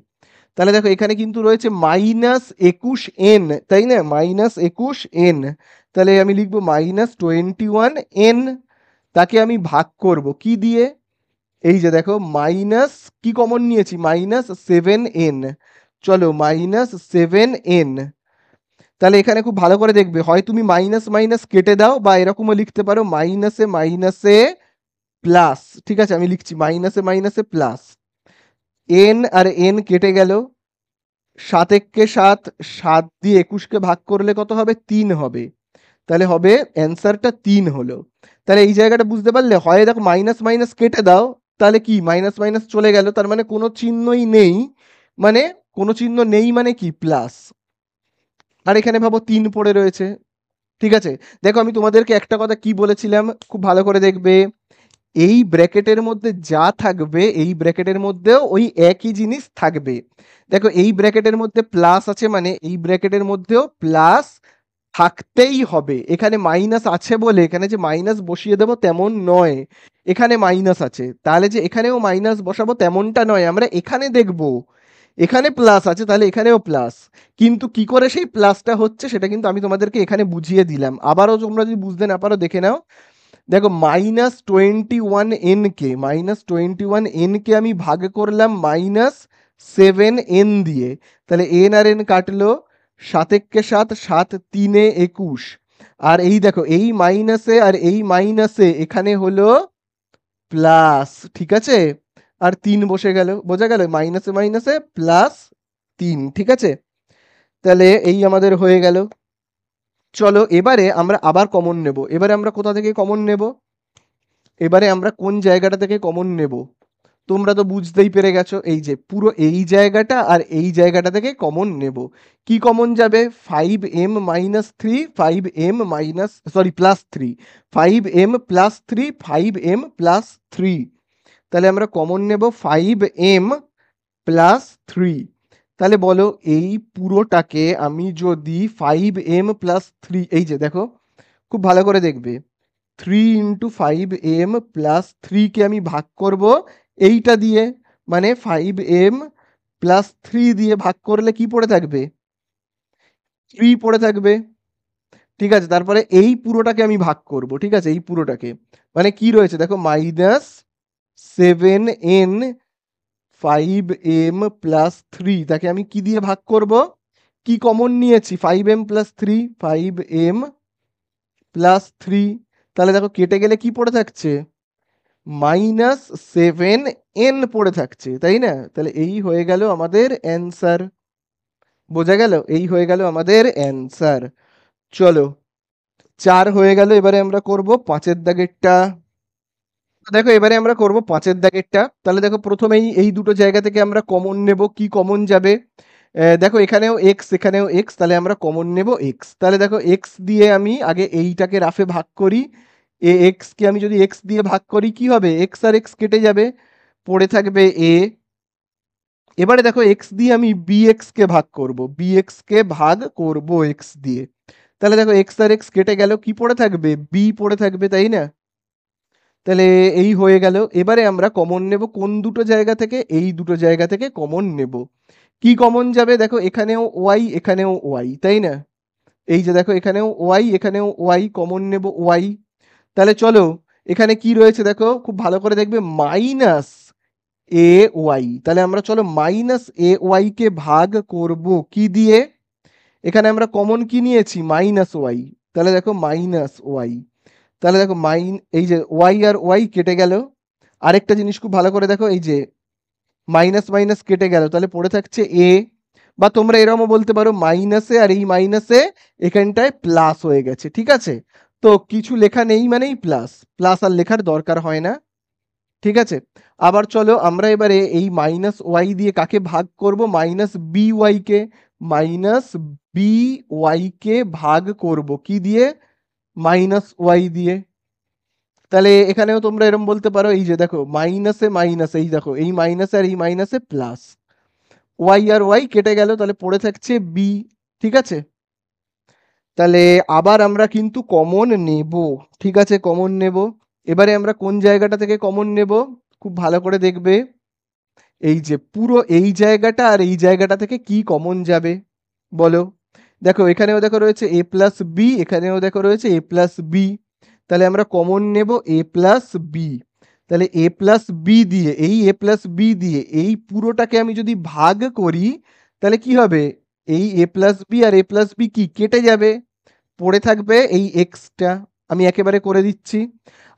তাহলে দেখো এখানে কিন্তু রয়েছে -21n, তাই না, -21n, তাহলে আমি লিখবো -21n, তাকে আমি ভাগ করব কি দিয়ে, এই যে দেখো মাইনাস কি কমন নিয়েছি -7n, চলো -7n। তাহলে এখানে খুব ভালো করে দেখবে, হয় তুমি মাইনাস মাইনাস কেটে দাও, বা এরকমও লিখতে পারো মাইনাসে মাইনাসে প্লাস, ঠিক আছে, আমি লিখছি মাইনাসে মাইনাসে প্লাস, এন আর এন কেটে গেল, 7 একে 7, 7 দিয়ে 21কে ভাগ করলে কত হবে, 3 হবে, তাহলে হবে অ্যান্সারটা 3 হলো। তাহলে এই জায়গাটা বুঝতে পারলে, হয় দেখো মাইনাস মাইনাস কেটে দাও, তাহলে কি মাইনাস মাইনাস চলে গেল, তার মানে কোনো চিহ্নই নেই, মানে কোনো চিহ্ন নেই মানে কি প্লাস, আর এখানে ভাবো 3 পড়ে রয়েছে, ঠিক আছে। দেখো আমি তোমাদেরকে একটা কথা কি বলেছিলাম, খুব ভালো করে দেখবে, এই ব্র্যাকেটের মধ্যে যা থাকবে এই ব্র্যাকেটের মধ্যেও ওই একই জিনিস থাকবে। দেখো এই ব্র্যাকেটের মধ্যে প্লাস আছে মানে এই ব্র্যাকেটের মধ্যেও প্লাস থাকতেই হবে, এখানে মাইনাস আছে বলে এখানে যে মাইনাস বসিয়ে দেবো তেমন নয়, এখানে মাইনাস আছে তাহলে যে এখানেও মাইনাস বসাবো তেমনটা নয়, আমরা এখানে দেখব এখানে প্লাস আছে তাহলে এখানেও প্লাস, কিন্তু কি করে সেই প্লাসটা হচ্ছে সেটা কিন্তু আমি তোমাদেরকে এখানে বুঝিয়ে দিলাম, আবারও তোমরা যদি বুঝতে না পারো দেখে নাও। দেখো -21n কে আমি ভাগ করলাম -7n দিয়ে, তাহলে n আর n কাটলো, 7 একে 7, 7 3 এ 21, আর এই দেখো এই মাইনাসে আর এই মাইনাসে এখানে হলো প্লাস, ঠিক আছে, আর 3 বসে গেল, বোঝা গেল, মাইনাসে মাইনাসে প্লাস 3, ঠিক আছে। তাহলে এই আমাদের হয়ে গেল। চলো এবারে আমরা আবার কমন নেব, এবারে আমরা কোথা থেকে কমন নেব, এবারে আমরা কোন জায়গাটা থেকে কমন নেব, তোমরা তো বুঝতেই পেরে গেছো, এই যে পুরো এই জায়গাটা আর এই জায়গাটা থেকে কমন নেব। কি কমন যাবে, 5m minus three, 5m minus sorry plus three, 5m plus three, 5m plus three, তাহলে আমরা কমন নেব 5m প্লাস থ্রি। তাহলে বলো এই পুরোটাকে আমি যদি 5m প্লাস থ্রি, এই যে দেখো খুব ভালো করে দেখবে, 3 × 5m+3 কে আমি ভাগ করব এইটা দিয়ে, মানে 5m+3 দিয়ে ভাগ করলে কি পড়ে থাকবে, 3 পড়ে থাকবে, ঠিক আছে। তারপরে এই পুরোটাকে আমি ভাগ করব, ঠিক আছে, এই পুরোটাকে, মানে কি রয়েছে দেখো -7n, 5m+3, তাকে আমি কি দিয়ে ভাগ করব, কি কমন নিয়েছি 5m+3, 5m+3, তাহলে দেখো কেটে গেলে কি পড়ে থাকছে -7n পড়ে থাকছে, তাই না। তাহলে এই হয়ে গেল আমাদের অ্যান্সার, বোঝা গেল, এই হয়ে গেল আমাদের অ্যান্সার। চলো 4 হয়ে গেল, এবারে আমরা করব 5-এর দাগেরটা। দেখো এবারে আমরা করব 5-এর দাগেরটা, তাহলে দেখো প্রথমেই এই দুটো জায়গা থেকে আমরা কমন নেব, কি কমন যাবে, দেখো এখানেও x এখানেও x, তাহলে আমরা কমন নেব x, তাহলে দেখো x দিয়ে আমি আগে এইটাকে রাফে ভাগ করি, x কে আমি যদি x দিয়ে ভাগ করি কি হবে, x আর x কেটে যাবে, পড়ে থাকবে a। এবারে দেখো x দিয়ে আমি bx কে ভাগ করব, bx কে ভাগ করব x দিয়ে, তাহলে দেখো x আর x কেটে গেল, কি পড়ে থাকবে, b পড়ে থাকবে, তাই না। তাহলে এই হয়ে গেল, এবারে আমরা কমন নেব কোন দুটো জায়গা থেকে, এই দুটো জায়গা থেকে কমন নেব। কি কমন যাবে, দেখো এখানেও y এখানেও y, তাই না, এই যে দেখো এখানেও ওয়াই, এখানেও ওয়াই, কমন নেব ওয়াই। তাহলে চলো এখানে কি রয়েছে দেখো, খুব ভালো করে দেখবে, মাইনাস এ ওয়াই। তাহলে আমরা চলো মাইনাস এ ওয়াই কে ভাগ করব কি দিয়ে? এখানে আমরা কমন কি নিয়েছি? Minus Y. তাহলে দেখো মাইনাস ওয়াই। তাহলে দেখো এই যে ওয়াই আর ওয়াই কেটে গেল। আরেকটা জিনিস খুব ভালো করে দেখো, এই যে মাইনাস মাইনাস কেটে গেল, তাহলে পড়ে থাকছে এ। বা তোমরা এরকমও বলতে পারো মাইনাসে আর এই মাইনাসে এখানটায় প্লাস হয়ে গেছে, ঠিক আছে? তো কিছু লেখা নেই মানেই প্লাস, প্লাস আর লেখার দরকার হয় না, ঠিক আছে? আবার চলো আমরা এবারে এই মাইনাস ওয়াই দিয়ে কাকে ভাগ করব? মাইনাস বি ওয়াই কে। মাইনাস বি ওয়াই কে ভাগ করব কি দিয়ে? মাইনাস ওয়াই দিয়ে। তাহলে এখানেও তোমরা এরকম বলতে পারো, এই যে দেখো মাইনাসে মাইনাস, এই দেখো এই মাইনাসে আর এই মাইনাসে প্লাস, ওয়াই আর ওয়াই কেটে গেল, তাহলে পড়ে থাকছে বি, ঠিক আছে? তাহলে আবার আমরা কিন্তু কমন নেব, ঠিক আছে? কমন নেব। এবারে আমরা কোন জায়গাটা থেকে কমন নেব? খুব ভালো করে দেখবে, এই যে পুরো এই জায়গাটা আর এই জায়গাটা থেকে কি কমন যাবে বলো? দেখো এখানেও দেখো রয়েছে এ প্লাস বি, এখানেও দেখো রয়েছে এ প্লাস বি। তাহলে আমরা কমন নেব এ প্লাস বি। তাহলে এ প্লাস বি দিয়ে, এই এ প্লাস বি দিয়ে এই পুরোটাকে আমি যদি ভাগ করি, তাহলে কি হবে? এই এ প্লাস বি আর এ প্লাস বি কি কেটে যাবে, পড়ে থাকবে এই এক্সটা। আমি একেবারে করে দিচ্ছি।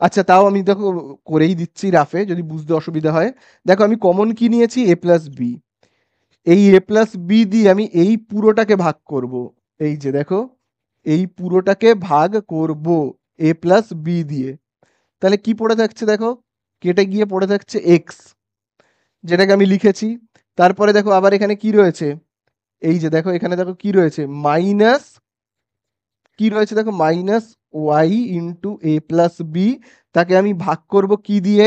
আচ্ছা তাও আমি দেখো করেই দিচ্ছি রাফে, যদি বুঝতে অসুবিধা হয়। দেখো আমি কমন কি নিয়েছি? এ প্লাস বি। এই এ প্লাস বি দিয়ে আমি এই পুরোটাকে ভাগ করব। এই যে দেখো এই পুরোটাকে ভাগ করব এ প্লাস বি দিয়ে। তাহলে কি পড়ে থাকছে দেখো, কেটে গিয়ে পড়ে থাকছে এক্স, যেটাকে আমি লিখেছি। তারপরে দেখো আবার এখানে কি রয়েছে, এই যে দেখো এখানে দেখো কি রয়েছে, মাইনাস, কি রয়েছে দেখো, মাইনাস ওয়াই ইন্টু এ প্লাস বি। তাকে আমি ভাগ করব কি দিয়ে?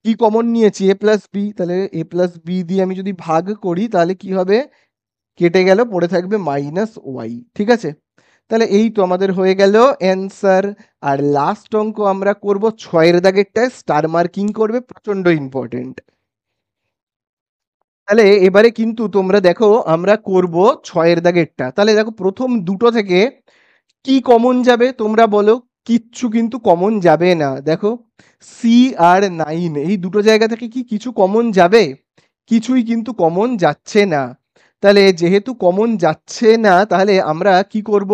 কি কমন নিয়েছি? এ প্লাস বি। তাহলে এ প্লাস বি দিয়ে আমি যদি ভাগ করি তাহলে কি হবে? কেটে গেল, পড়ে থাকবে মাইনাস ওয়াই, ঠিক আছে? তাহলে এই তো আমাদের হয়ে গেল অ্যান্সার। আর লাস্ট অঙ্ক আমরা করব 6-এর দাগেরটায় স্টার মার্কিং করবে, প্রচন্ড ইম্পর্টেন্ট। তাহলে এবারে কিন্তু তোমরা দেখো আমরা করব 6-এর দাগেরটা। তাহলে দেখো প্রথম দুটো থেকে কি কমন যাবে তোমরা বলো? কিচ্ছু কিন্তু কমন যাবে না। দেখো সি আর 9, এই দুটো জায়গা থেকে কি কিছু কমন যাবে? কিছুই কিন্তু কমন যাচ্ছে না। তাহলে যেহেতু কমন যাচ্ছে না, তাহলে আমরা কি করব?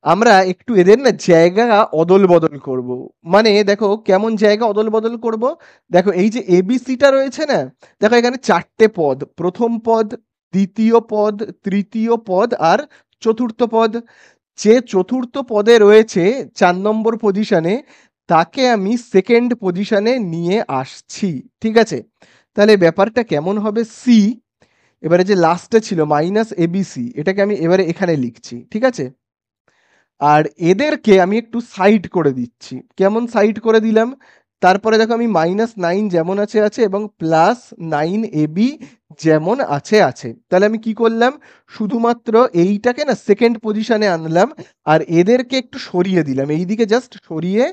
আমরা একটু এদের না জায়গা অদল বদল করব। মানে দেখো কেমন জায়গা অদল বদল করব। দেখো এই যে এবিসিটা রয়েছে না, দেখো এখানে 4টে পদ, প্রথম পদ, দ্বিতীয় পদ, তৃতীয় পদ আর চতুর্থ পদ। যে চতুর্থ পদে রয়েছে 4 নম্বর পজিশনে, তাকে আমি সেকেন্ড পজিশনে নিয়ে আসছি, ঠিক আছে? তাহলে ব্যাপারটা কেমন হবে? সি, এবারে যে লাস্টে ছিল মাইনাস এবিসি, এটাকে আমি এবারে এখানে লিখছি, ঠিক আছে? আর এদেরকে আমি একটু সাইড করে দিচ্ছি। কেমন সাইড করে দিলাম? তারপরে দেখো আমি -9 যেমন আছে আছে এবং +9ab যেমন আছে আছে। তাহলে আমি কি করলাম? শুধুমাত্র এইটাকে না সেকেন্ড পজিশনে আনলাম আর এদেরকে একটু সরিয়ে দিলাম, এইদিকে জাস্ট সরিয়ে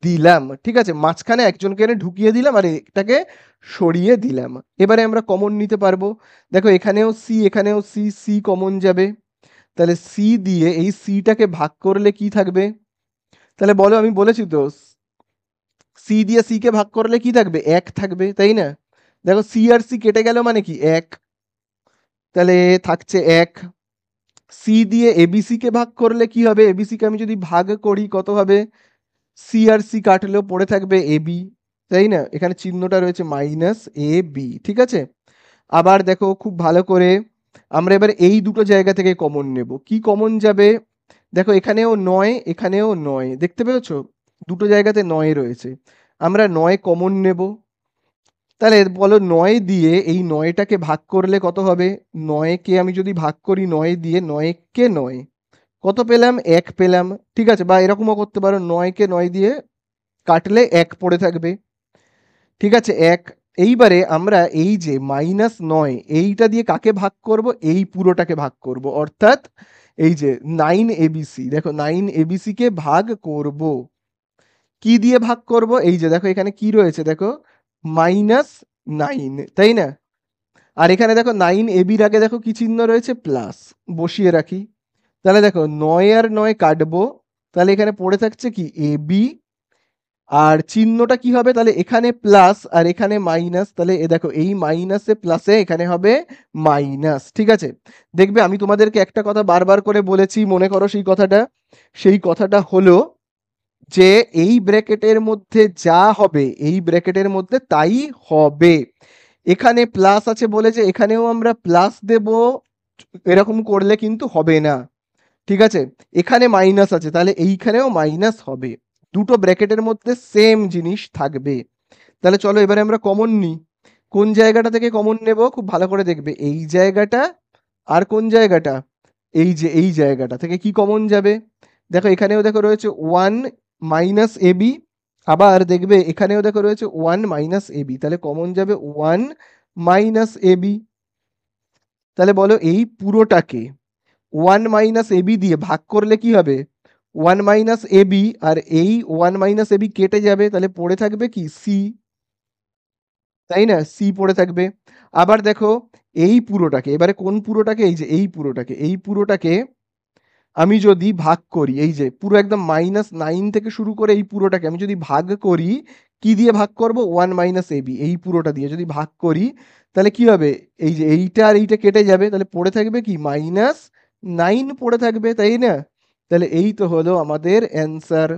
দিলাম, ঠিক আছে? মাঝখানে একজনকে এনে ঢুকিয়ে দিলাম আর এটাকে সরিয়ে দিলাম। এবারে আমরা কমন নিতে পারবো। দেখো এখানেও সি, এখানেও সি, সি কমন যাবে। তাহলে সি দিয়ে এই সিটাকে ভাগ করলে কি থাকবে? তাহলে বলো, আমি বলেছি তো সি দিয়ে সি কে ভাগ করলে কি থাকবে? 1 থাকবে, তাই না? দেখো সি আর সি কেটে গেল মানে কি 1, তাহলে থাকছে 1। সি দিয়ে এবিসি কে ভাগ করলে কি হবে? এবিসি কে আমি যদি ভাগ করি কত হবে? সি আর সি কাটলেও পড়ে থাকবে এবি, তাই না? এখানে চিহ্নটা রয়েছে মাইনাস এ বি, ঠিক আছে? আবার দেখো খুব ভালো করে, আমরা এবার এই দুটো জায়গা থেকে কমন নেব। কি কমন যাবে? দেখো এখানেও 9, এখানেও 9, দেখতে পেয়েছো? দুটো জায়গাতে 9 রয়েছে। আমরা 9 কমন নেব। তাহলে বলো 9 দিয়ে এই 9টাকে ভাগ করলে কত হবে? 9 কে আমি যদি ভাগ করি 9 দিয়ে, 9 কে 9, কত পেলাম? 1 পেলাম, ঠিক আছে? বা এরকমও করতে পারো, 9 কে 9 দিয়ে কাটলে 1 পড়ে থাকবে, ঠিক আছে? 1। এইবারে আমরা এই যে -9 এইটা দিয়ে কাকে ভাগ করব? এই পুরোটাকে ভাগ করব, অর্থাৎ এই যে 9abc, দেখো 9abc কে ভাগ করব। কি দিয়ে ভাগ করব? এই যে দেখো এখানে কি রয়েছে দেখো, -9, তাই না? আর এখানে দেখো 9ab এর আগে দেখো কি চিহ্ন রয়েছে? প্লাস, বসিয়ে রাখি। তাহলে দেখো 9 আর 9 কাটবো, তাহলে এখানে পড়ে থাকছে কি এ বি, আর চিহ্নটা কি হবে, তাহলে এখানে প্লাস আর এখানে মাইনাস, তাহলে এ দেখো এই মাইনাসে প্লাসে এখানে হবে মাইনাস। ঠিক আছে, দেখবে আমি তোমাদেরকে একটা কথা বারবার করে বলেছি, মনে করো সেই কথাটা হলো যে এই ব্র্যাকেটের মধ্যে যা হবে এই ব্র্যাকেটের মধ্যে তাই হবে। এখানে প্লাস আছে বলে যে এখানেও আমরা প্লাস দেব, এরকম করলে কিন্তু হবে না। ঠিক আছে, এখানে মাইনাস আছে তাহলে এইখানেও মাইনাস হবে, দুটো ব্র্যাকেটের মধ্যে সেম জিনিস থাকবে। তাহলে চলো এবারে আমরা কমন নিই। কোন জায়গাটা থেকে কমন নেব, খুব ভালো করে দেখবে, এই জায়গাটা আর কোন জায়গাটা, এই যে এই জায়গাটা থেকে কি কমন যাবে, দেখো এখানেও দেখো রয়েছে 1 মাইনাস এবি, আবার দেখবে এখানেও দেখো রয়েছে 1 মাইনাস এবি, তাহলে কমন যাবে 1 মাইনাস এবি। তাহলে বলো এই পুরোটাকে 1 মাইনাস এবি দিয়ে ভাগ করলে কি হবে, 1 মাইনাস এবি, আর এই 1 মাইনাস এবি কেটে যাবে, তাহলে পড়ে থাকবে কি সি, তাই না, সি পড়ে থাকবে। আবার দেখো এই পুরোটাকে, এবারে কোন পুরোটাকে, এই যে এই পুরোটাকে আমি যদি ভাগ করি, এই যে পুরো একদম -9 থেকে শুরু করে এই পুরোটাকে আমি যদি ভাগ করি, কি দিয়ে ভাগ করব, 1 মাইনাস এবি, এই পুরোটা দিয়ে যদি ভাগ করি, তাহলে কি হবে, এই যে এইটা আর এইটা কেটে যাবে, তাহলে পড়ে থাকবে কি -9 পড়ে থাকবে, তাই না। তাহলে এই তো হলো আমাদের অ্যান্সার।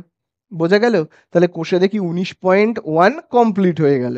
বোঝা গেল? তাহলে কোষে দেখি 19.1 কমপ্লিট হয়ে গেল।